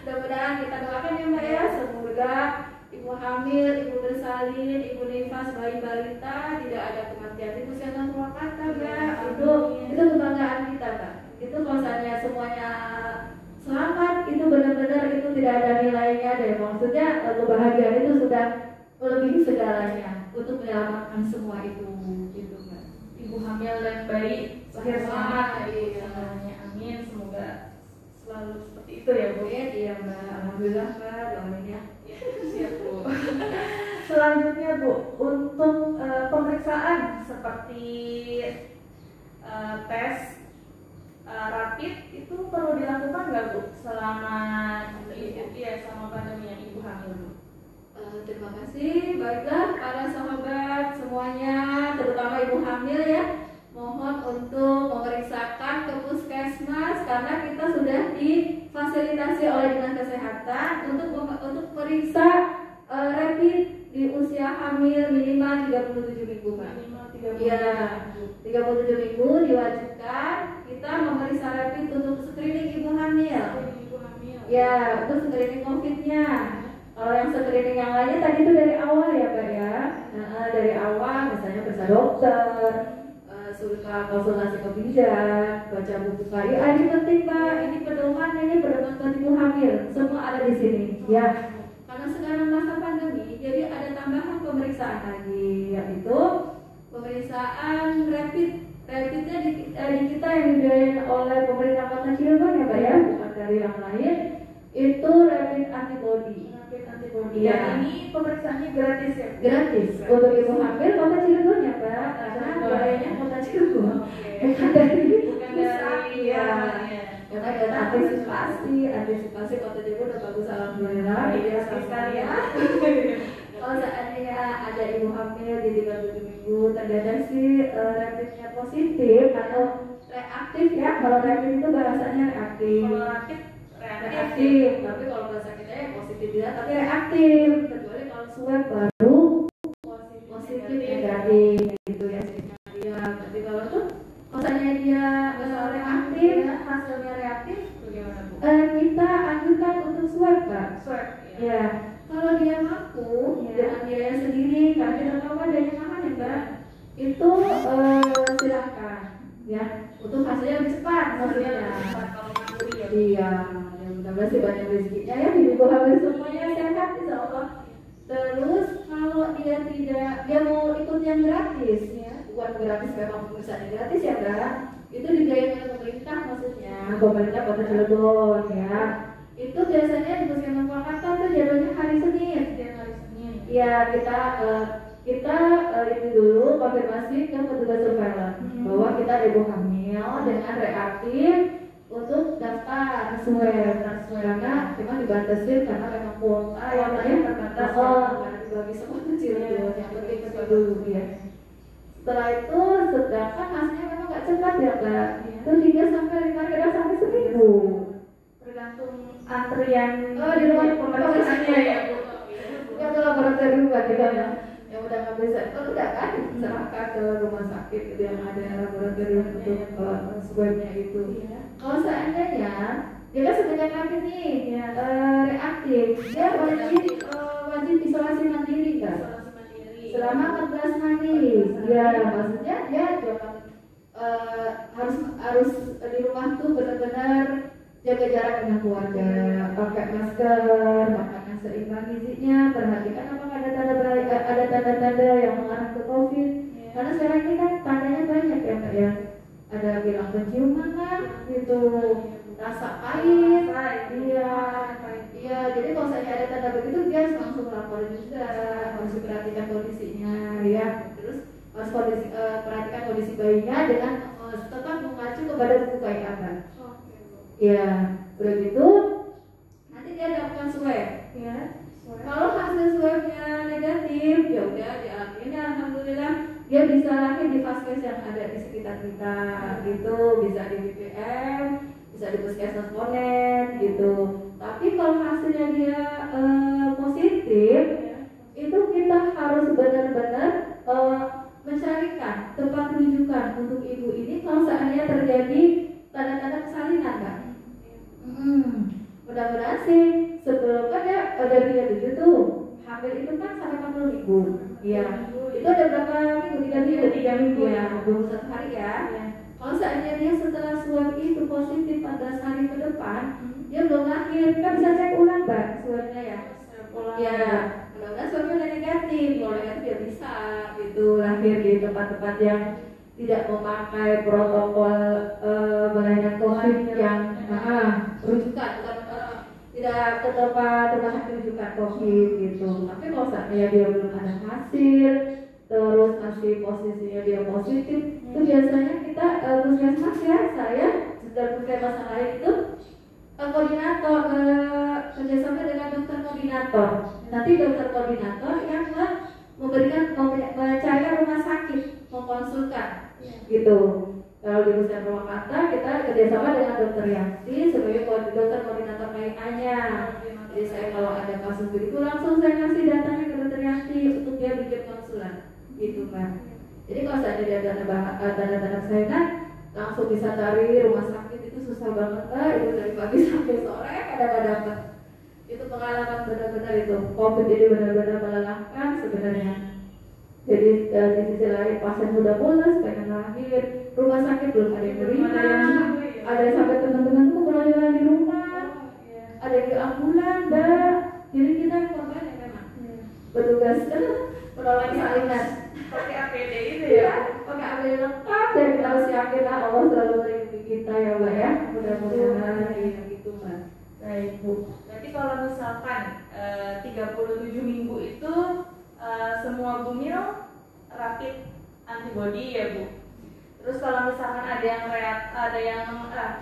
Mudah-mudahan kita doakan ya Mbak ya. Semoga ibu hamil, ibu bersalin, ibu nifas, bayi balita tidak ada kematian di Puskesmas Purwakarta Mbak. Itu kebanggaan kita Mbak. Itu kalau misalnya semuanya selamat, itu benar-benar itu tidak ada nilainya deh. Maksudnya kebahagiaan itu sudah melebihi segalanya untuk menyelamatkan semua itu gitu Mbak. Ibu hamil dan bayi lahir selamat. Iya. Amin. Semoga selalu seperti itu ya Bu. Iya Mbak. Alhamdulillah Mbak. Doain ya. Siap Bu. Selanjutnya Bu, untuk pemeriksaan seperti tes rapid itu perlu dilakukan nggak Bu selama selama pandemi yang ibu hamil Bu? Terima kasih. Baiklah para sahabat semuanya, terutama ibu hamil ya, mohon untuk memeriksakan ke puskesmas karena kita sudah di difasilitasi oleh Dinas Kesehatan untuk periksa rapid di usia hamil minimal 37 minggu, Pak. Iya, 37 minggu diwajibkan kita memeriksa rapid untuk screening ibu hamil. Ya, untuk screening COVID-nya. Kalau yang screening yang lainnya tadi itu dari awal ya, Pak ya. Nah, dari awal misalnya periksa dokter, suruh konsultasi ke bidan, baca buku KIA, ini penting, Pak. Ini pedoman buat ibu hamil. Semua ada di sini, ya. Karena sekarang masa pandemi, jadi ada tambahan pemeriksaan lagi, yaitu pemeriksaan rapid. Rapidnya di kita yang dibiayain oleh pemerintah Kota Cirebon ya, Pak ya, bukan dari yang lain. Itu rapid antibody. Ya, ini pemeriksaannya gratis ya? Gratis untuk ibu hamil Kota Cirebon ya, Pak, karena biayanya Kota Cirebon, bukan dari ya. Karena ada antisipasi Kota Cirebon udah bagus, alhamdulillah. Iya sekali ya. Kalau seandainya ada ibu hamil di 37 minggu terdeteksi rapidnya positif atau reaktif ya, kalau rapid itu bahasanya reaktif. Kalau rapid reaktif, tapi kalau bahasa kita ya positif tidak, tapi reaktif. Kecuali kalau swab baru positif negatif gitu ya dia. Tapi kalau tuh misalnya dia reaktif, hasilnya reaktif, bagaimana Bu? Kita anjurkan untuk swab, Pak. Swab Ya. Kalau dia mampu dengan biaya sendiri, karena kita tahu kan biayanya mahal ya, Mbak. Itu silakan ya, untuk hasilnya lebih cepat maksudnya. Kalau mandiri ya. Iya, ya mudah-mudahan sih banyak rezekinya ya, ibu hamil semuanya sehat insya Allah. Terus kalau dia mau ikut yang gratis ya, bukan gratis memang pemeriksaannya gratis ya, Mbak. Itu dibiayain oleh pemerintah maksudnya, pemerintah Kota Cirebon ya. Itu biasanya di Puskesmas Purwakarta tuh jadwalnya hari Senin. Ya kita itu dulu konfirmasi ke petugas surveillance bahwa kita ada ibu hamil dengan reaktif untuk daftar swab. Karena memang dibatasin karena memang kuota yang lain terbatas karena dibagi semua kecil yang penting itu dulu ya. Setelah itu sedangkan hasilnya memang nggak cepat ya, Mbak. Itu 3 sampai 5 hari sampai seminggu. Tergantung antrian di rumah pemeriksaannya ya, Bu. Ya ke laboratorium kan kita yang udah ngambil sampel udah kan diserahkan ke rumah sakit gitu yang ada laboratorium untuk swabnya itu. Kalau seandainya dia kan sebanyak rapid nih reaktif, dia wajib isolasi mandiri kan? Selama 14 hari. Ya maksudnya dia jangan harus di rumah tuh benar-benar jaga jarak dengan keluarga, pakai masker, makanan seimbang gizinya, perhatikan apakah ada tanda-tanda yang mengarah ke COVID. Karena sekarang ini kan tandanya banyak ya, Mbak ya. Ada bilang penciuman lah, gitu, rasa pahit, iya. Jadi kalau saya ada tanda begitu, dia harus langsung lapor juga, harus diperhatikan kondisinya, ya. Terus harus perhatikan kondisi bayinya dengan tetap mengacu kepada buku KIA, Mbak. Ya, udah gitu nanti dia lakukan swab. Ya. Kalau hasil swabnya negatif, ya udah diakhirnya alhamdulillah dia bisa lahir di vaskes yang ada di sekitar kita, gitu, bisa di BPM, bisa di puskesmas Ponen, gitu. Tapi kalau hasilnya dia positif, itu kita harus benar-benar mencarikan tempat rujukan untuk ibu ini kalau seandainya terjadi tanda-tanda persalinan, Kak. Mudah-mudahan sih sebelum kan ya dari 37 tuh hamil itu kan sampai 40 minggu. Iya. Itu ada berapa minggu? 3 minggu ya, 21 hari ya. Kalau seandainya dia setelah swab itu positif 14 hari ke depan, dia belum lahir, kan bisa cek ulang, Mbak, swabnya ya. Ya, mudah-mudahan swabnya udah negatif. Kalau negatif ya bisa gitu lahir di tempat-tempat yang tidak memakai protokol pelayanan COVID yang rujukan, bukan tidak ke tempat rumah sakit rujukan COVID gitu. Tapi kalau saatnya dia belum ada hasil, terus masih posisinya dia positif, itu biasanya kita puskesmas ya, saya dan puskesmas lain itu koordinator kerjasama dengan dokter koordinator. Nanti dokter koordinator yang memberikan mencari rumah sakit, mengkonsulkan, gitu. Kalau di Puskesmas Purwakarta kita kerjasama dengan dokter Yanti sebagai dokter koordinator KIA-nya. Jadi saya kalau ada kasus begitu langsung saya ngasih datanya ke dokter Yanti untuk dia bikin konsulan, gitu Mbak. Jadi kalau saya ada tanda-tanda kesehatan, langsung bisa cari rumah sakit itu susah banget Mbak. Itu dari pagi sampai sore kadang-kadang dapat. Itu pengalaman benar-benar itu. COVID ini benar-benar melelahkan sebenarnya. Jadi di sisi lain pasien sudah pulas, pengen lahir, rumah sakit belum ada yang terima, ada yang sampai teman-teman tuh berjalan di rumah, ada yang di ambulan, Mbak. Jadi kita yang korban ya memang bertugas menolong salinan. Pakai APD itu Ya, ya. pakai APD lengkap dan kita harus yakin lah Allah selalu melindungi kita ya Mbak ya. Mudah-mudahan ya gitu Mbak. Baik Bu. Berarti kalau misalkan 37 minggu itu semua bumil rapid antibody ya Bu. Terus kalau misalkan ada yang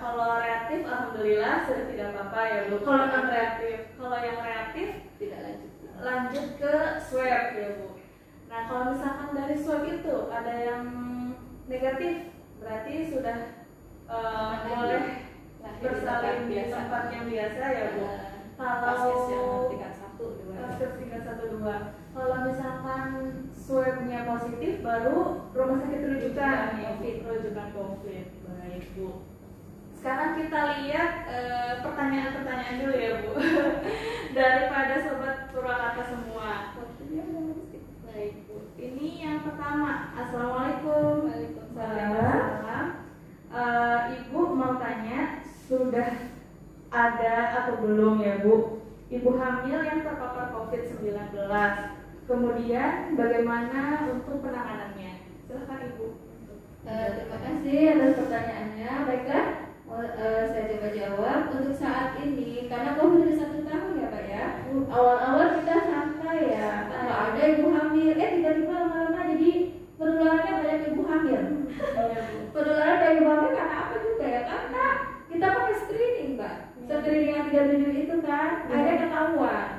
kalau reaktif alhamdulillah sudah tidak apa-apa ya Bu. Kalau non reaktif, kalau yang reaktif Tidak lanjut ke swab ya Bu. Nah kalau misalkan dari swab itu ada yang negatif, berarti sudah boleh bersalin di tempat yang biasa ya Bu. Kalau Paskes tingkat 1, 2. Kalau misalkan swabnya positif, baru rumah sakit rujukan rujukan COVID. Baik Bu. Sekarang kita lihat pertanyaan-pertanyaan dulu ya Bu. Daripada sobat Purwakarta semua. Baik Bu. Ini yang pertama. Assalamualaikum. Waalaikumsalam. Ibu mau tanya, sudah ada atau belum ya Bu ibu hamil yang terpapar COVID-19? Kemudian bagaimana untuk penanganannya? Silakan Ibu. Terima kasih atas pertanyaannya. Baiklah, saya coba jawab. Untuk saat ini, karena COVID sudah 1 tahun ya Pak ya. Awal-awal kita santai ya. Kalau ada ibu hamil, tiba-tiba lama-lama jadi penularannya banyak ibu hamil. Penularan dari ibu hamil karena apa juga ya? Karena kita pakai screening Mbak. Screening yang 37 itu kan, akhirnya ketahuan.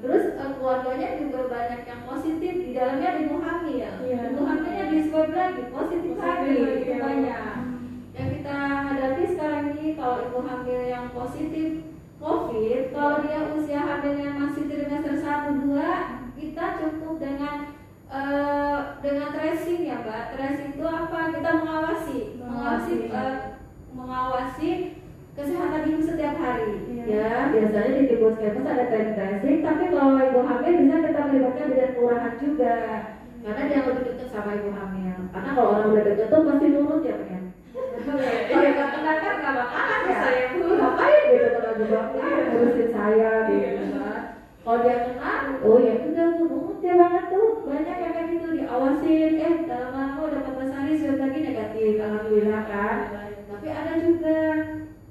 Terus keluarganya juga banyak yang positif, di dalamnya ibu hamil. Ibu hamilnya di swab lagi, positif lagi, itu banyak. Yang kita hadapi sekarang ini, kalau ibu hamil yang positif COVID, kalau dia usia hamilnya masih trimester 1-2, kita cukup dengan tracing ya Mbak. Tracing itu apa? Kita mengawasi kesehatan ibu setiap hari. Ya, biasanya di puskesmas ada tracing, tapi kalau ibu hamil bisa kita melibatkan bidan kelurahan juga, karena dia lebih dekat sama ibu hamil. Karena kalau orang udah dekat tuh pasti nurut ya Pak ya. Kalau yang nggak kenal kan nggak bakalan ya. Saya pun ngapain gitu kalau ibu hamil ngurusin saya gitu. Kalau dia kenal, oh ya udah nurut ya banget tuh. Banyak yang kayak gitu diawasin, lama-lama udah 14 hari swab lagi negatif, alhamdulillah kan. Tapi ada juga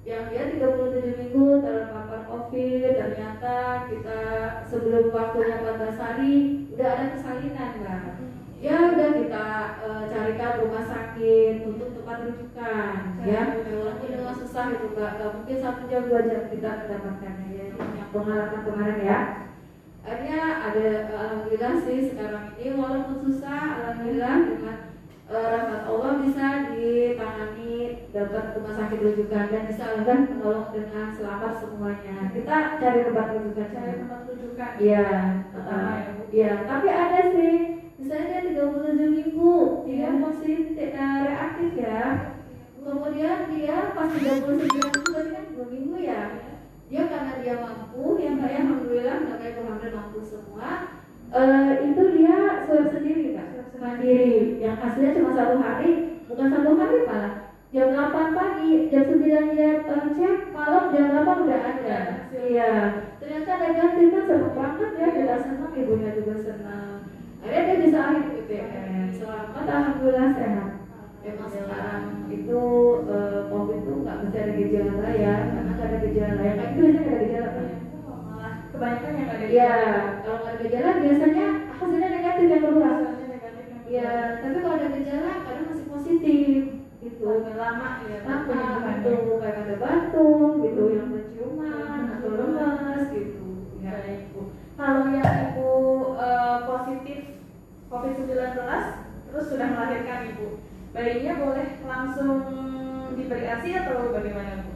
yang dia 37 minggu terpapar COVID, ternyata kita sebelum waktunya 14 hari udah ada kesalinan Mbak. Ya udah kita carikan rumah sakit untuk tempat rujukan ya. Walaupun dengan susah itu Mbak, mungkin 1 jam 2 jam kita mendapatkannya ya. Yang pengalaman kemarin ya. Akhirnya ada alhamdulillah sih sekarang ini walaupun susah, alhamdulillah dengan rahmat Allah bisa ditangani, dapat rumah sakit rujukan dan bisa menolong dengan selamat semuanya. Kita cari tempat rujukan. Iya, iya. Tapi ada sih, misalnya dia 37 minggu, dia positif reaktif ya. Kemudian dia pas 39 minggu, berarti kan 2 minggu ya. Dia karena dia mampu, yang Mbak ya, alhamdulillah kayak hamil mampu semua. Itu dia swab sendiri Kak, mandiri. Yang hasilnya cuma 1 hari, bukan 1 hari malah. Jam 8 pagi, jam 9 dia cek, malam jam 8 udah ada. Iya. Ternyata negatif kan senang banget ya, kita senang, ibunya juga senang. Akhirnya dia bisa akhir PPM. Selamat, alhamdulillah sehat. Memang sekarang itu COVID itu nggak mesti ada gejala ya, karena nggak ada gejala. Yang kayak itu biasanya nggak ada gejala kan? Malah kebanyakan yang ada. Iya, kalau nggak ada gejala biasanya hasilnya negatif yang keluar. Iya, tapi kalau ada gejala kadang masih positif gitu. Lama ya. Lama itu kayak ada batuk gitu, yang penciuman atau lemas gitu. Ya, Ibu. Kalau yang Ibu positif COVID-19 terus sudah melahirkan Ibu, bayinya boleh langsung diberi ASI atau bagaimana Bu?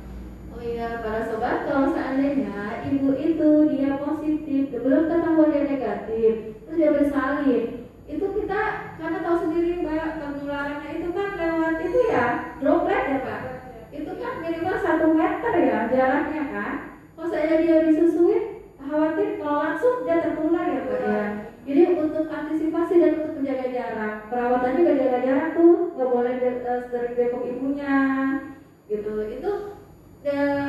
Oh iya, para sobat, kalau seandainya ibu itu dia positif, belum ketahuan dia negatif, terus dia bersalin, itu kita karena tahu sendiri Mbak, penularannya itu kan lewat itu ya, droplet ya Pak. Itu kan minimal 1 meter ya jaraknya kan. Kalau saya dia disusuin, khawatir kalau langsung dia tertular ya Pak ya. Jadi untuk antisipasi dan untuk menjaga jarak, perawatan juga jaga jarak tuh, nggak boleh sering bekok ibunya, gitu. Itu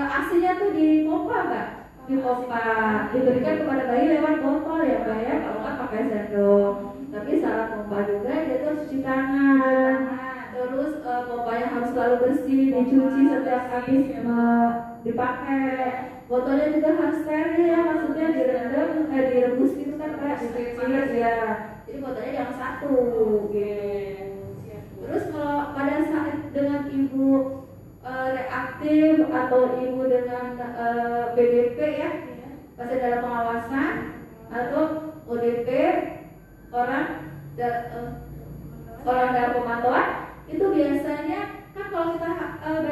asinya tuh dipompa Mbak, dipompa, diberikan kepada bayi lewat botol ya Mbak ya, kalau nggak pakai sendok. Tapi saat pompa juga dia tuh cuci tangan, terus pompanya harus selalu bersih, dicuci setiap habis dipakai. Botolnya juga harus steril ya, maksudnya direndam, direbus gitu kan Mbak, dicuci ya. Jadi botolnya jangan satu, gitu. Terus kalau pada saat dengan ibu reaktif atau ibu dengan BDP ya, masih dalam pengawasan atau ODP orang dalam pemantauan, itu biasanya kan kalau kita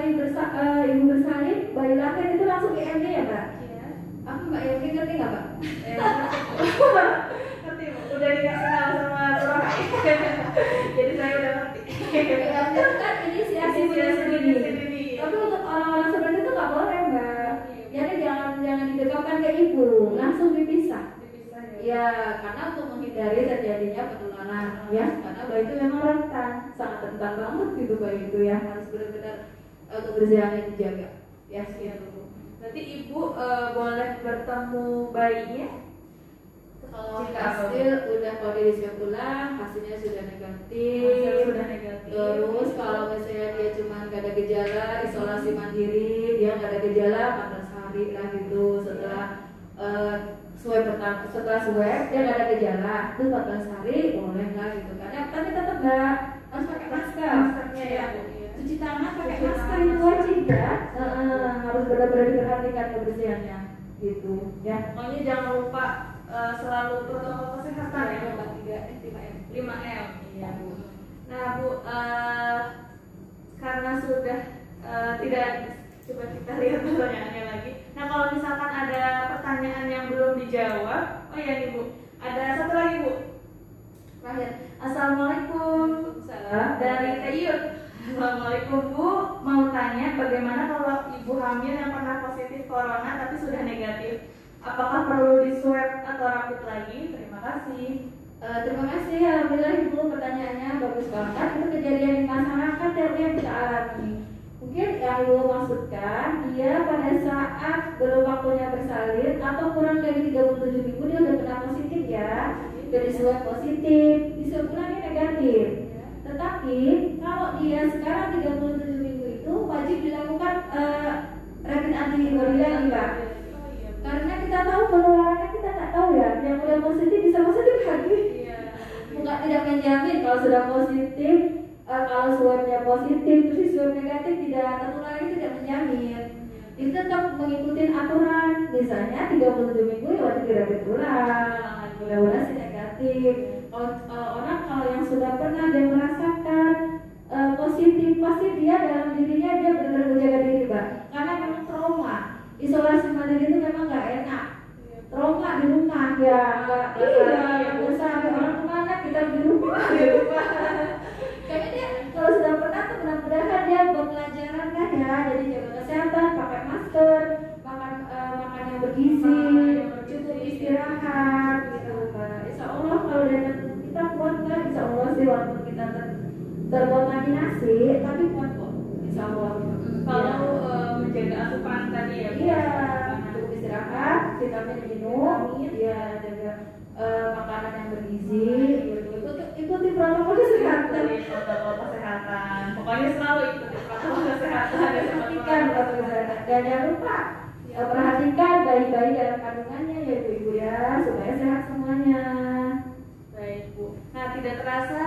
ibu bersalin, bayi lahir itu langsung IMD ya Mbak? Iya. Aku Mbak Yemi ngerti nggak Mbak? Ngerti Bu, udah dikasih tahu sama Bro. Jadi saya udah ngerti. Itu kan inisiasi sendiri. Tapi untuk orang-orang seperti itu nggak boleh Mbak. Jadi jangan didekatkan ke ibu, langsung dipisah. Ya, karena untuk menghindari terjadinya penularan ya, karena bayi itu memang rentan, sangat rentan banget gitu bayi itu ya, harus benar-benar kebersihannya dijaga. Ya, gitu. Berarti ibu boleh bertemu bayinya kalau hasil udah kalau di swab ulang hasilnya sudah negatif. Terus kalau misalnya dia cuma nggak ada gejala, isolasi mandiri, dia nggak ada gejala 14 hari lah gitu setelah swab pertama, setelah swab dia nggak ada gejala, itu 14 hari boleh lah gitu kan. Ya, tapi tetap nggak harus pakai masker. Maskernya ya. Cuci tangan pakai masker itu wajib ya. Harus benar-benar diperhatikan kebersihannya gitu ya. Pokoknya jangan lupa selalu protokol kesehatan ya, 5M. Iya Bu. Nah Bu, karena sudah tidak, coba kita lihat pertanyaannya lagi. Nah kalau misalkan ada pertanyaan yang belum dijawab, oh ya nih Bu, ada satu lagi Bu. Terakhir, Assalamualaikum. Dari Tayud. Assalamualaikum Bu, mau tanya bagaimana kalau ibu hamil yang pernah positif corona tapi sudah negatif? Apakah perlu di swab atau rapid lagi? Terima kasih. Terima kasih, alhamdulillah Ibu, pertanyaannya bagus banget. Itu kejadian di masyarakat yang kita alami. Mungkin yang Ibu maksudkan, dia pada saat belum waktunya bersalin atau kurang dari 37 minggu dia udah pernah positif ya, dari swab positif, di swab ulangnya negatif. Tetapi kalau dia sekarang 37 minggu itu wajib dilakukan rapid antibody lagi Mbak. Karena kita tahu penularannya kita nggak tahu ya, yang udah positif bisa positif lagi. Bukan tidak menjamin kalau sudah positif, kalau swabnya positif terus swab negatif tidak tertular itu tidak menjamin. Jadi tetap mengikuti aturan, misalnya 37 minggu ya wajib dirapid ulang, mudah-mudahan sih negatif. Orang kalau yang sudah pernah dia merasakan positif, pasti dia dalam dirinya dia benar-benar menjaga diri Mbak, karena memang trauma. Isolasi mandiri itu memang nggak enak, trauma di rumah ya, nggak usah ada orang kemana, kita di rumah. Kayaknya dia kalau sudah pernah tuh mudah-mudahan dia buat pelajaran kan ya, jadi jaga kesehatan, pakai masker, makan yang bergizi, cukup istirahat gitu Mbak. Insya Allah kalau kita kuat kan, Insya Allah sih walaupun kita terkontaminasi tapi kuat kok, Insya Allah. Kalau menjaga asupan tadi ya Bu? Iya, cukup istirahat, vitamin diminum, ya jaga makanan yang bergizi, ikuti protokol kesehatan. Pokoknya selalu ikuti protokol kesehatan. Perhatikan protokol kesehatan. Dan jangan lupa perhatikan bayi-bayi dalam kandungannya ya ibu ya, supaya sehat semuanya. Baik Bu. Nah tidak terasa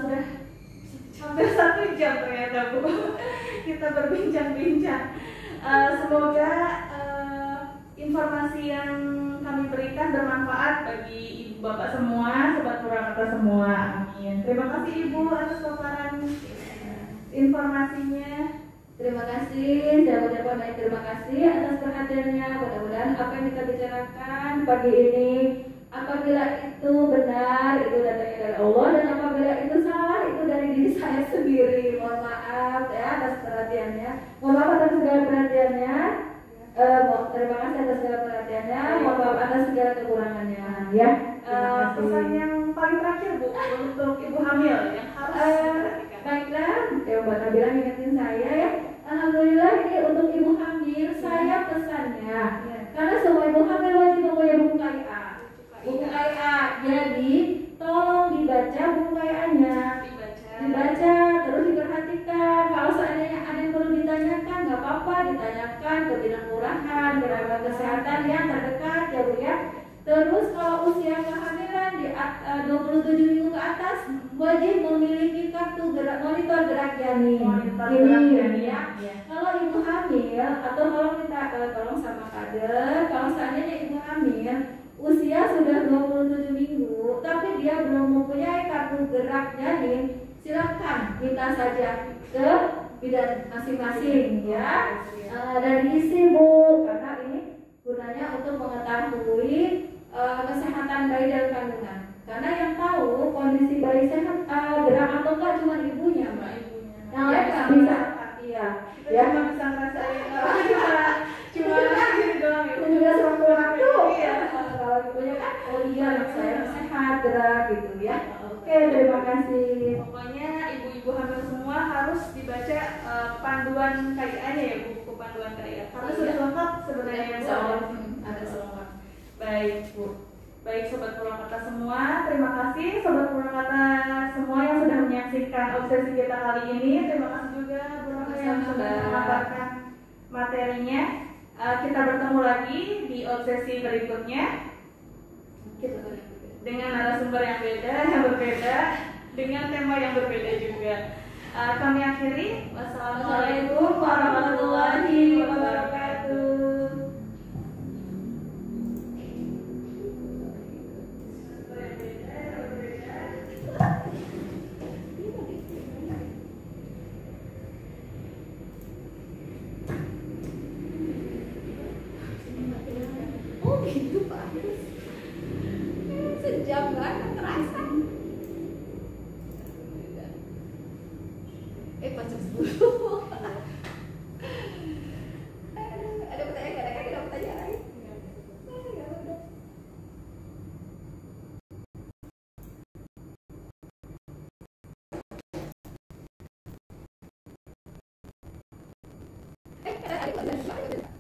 sudah hampir 1 jam ternyata Bu. Kita berbincang-bincang. Semoga informasi yang kami berikan bermanfaat bagi ibu bapak semua, sobat Purwakarta semua. Amin. Terima kasih Ibu atas paparan informasinya. Terima kasih, saya ucapkan banyak terima kasih atas perhatiannya. Mudah-mudahan apa yang kita bicarakan pagi ini, apabila itu benar, itu datangnya dari Allah, dan apabila itu salah, itu dari diri saya sendiri. Mohon maaf ya atas perhatiannya. Mohon maaf atas segala perhatiannya. Terima kasih atas segala perhatiannya. Mohon maaf atas segala kekurangannya. Ya. Pesan yang paling terakhir Bu untuk ibu hamil yang harus diperhatikan. Baiklah, ya Mbak Nabila ingetin saya ya. Alhamdulillah ini untuk ibu hamil saya pesannya. Karena semua ibu hamil wajib mempunyai buku KIA. Buku KIA. Jadi tolong dibaca buku KIA-nya. Dibaca terus diperhatikan. Kalau seandainya ada yang perlu ditanyakan, nggak apa-apa ditanyakan ke bidang kelurahan, ke lembaga kesehatan yang terdekat ya Bu ya. Terus kalau usia kehamilan di 27 minggu ke atas wajib memiliki kartu monitor gerak janin. Ini ya. Kalau ibu hamil atau kalau kita tolong sama kader, kalau seandainya ibu hamil usia sudah 27 minggu tapi dia belum mempunyai kartu gerak janin, silakan minta saja ke bidan masing-masing ya. Dan diisi Bu, karena ini gunanya untuk mengetahui kesehatan bayi dalam kandungan. Karena yang tahu kondisi bayi sehat gerak atau enggak cuma ibunya, Mbak. Yang lain nggak bisa. Iya. Ya cuma bisa ngerasain cuma gitu doang ya. Juga sewaktu-waktu. Iya. Kalau ibunya kan, oh iya anak saya sehat gerak gitu ya. Oke, terima kasih. Pokoknya ibu-ibu hamil semua harus dibaca panduan KIA-nya ya, buku panduan KIA. Karena sudah lengkap sebenarnya Bu. Ada selengkap. Baik Bu, baik Sobat Purwakarta semua, terima kasih Sobat Purwakarta semua yang sudah menyaksikan obsesi kita kali ini. Terima kasih juga Bu Raka yang sudah memaparkan materinya. Kita bertemu lagi di obsesi berikutnya dengan narasumber yang berbeda, dengan tema yang berbeda juga. Kami akhiri, wassalamualaikum warahmatullahi wabarakatuh. Oh gitu Pak, sejam banget terasa. Pas jam 10. Ada pertanyaan, ada pertanyaan lagi? Ada pertanyaan.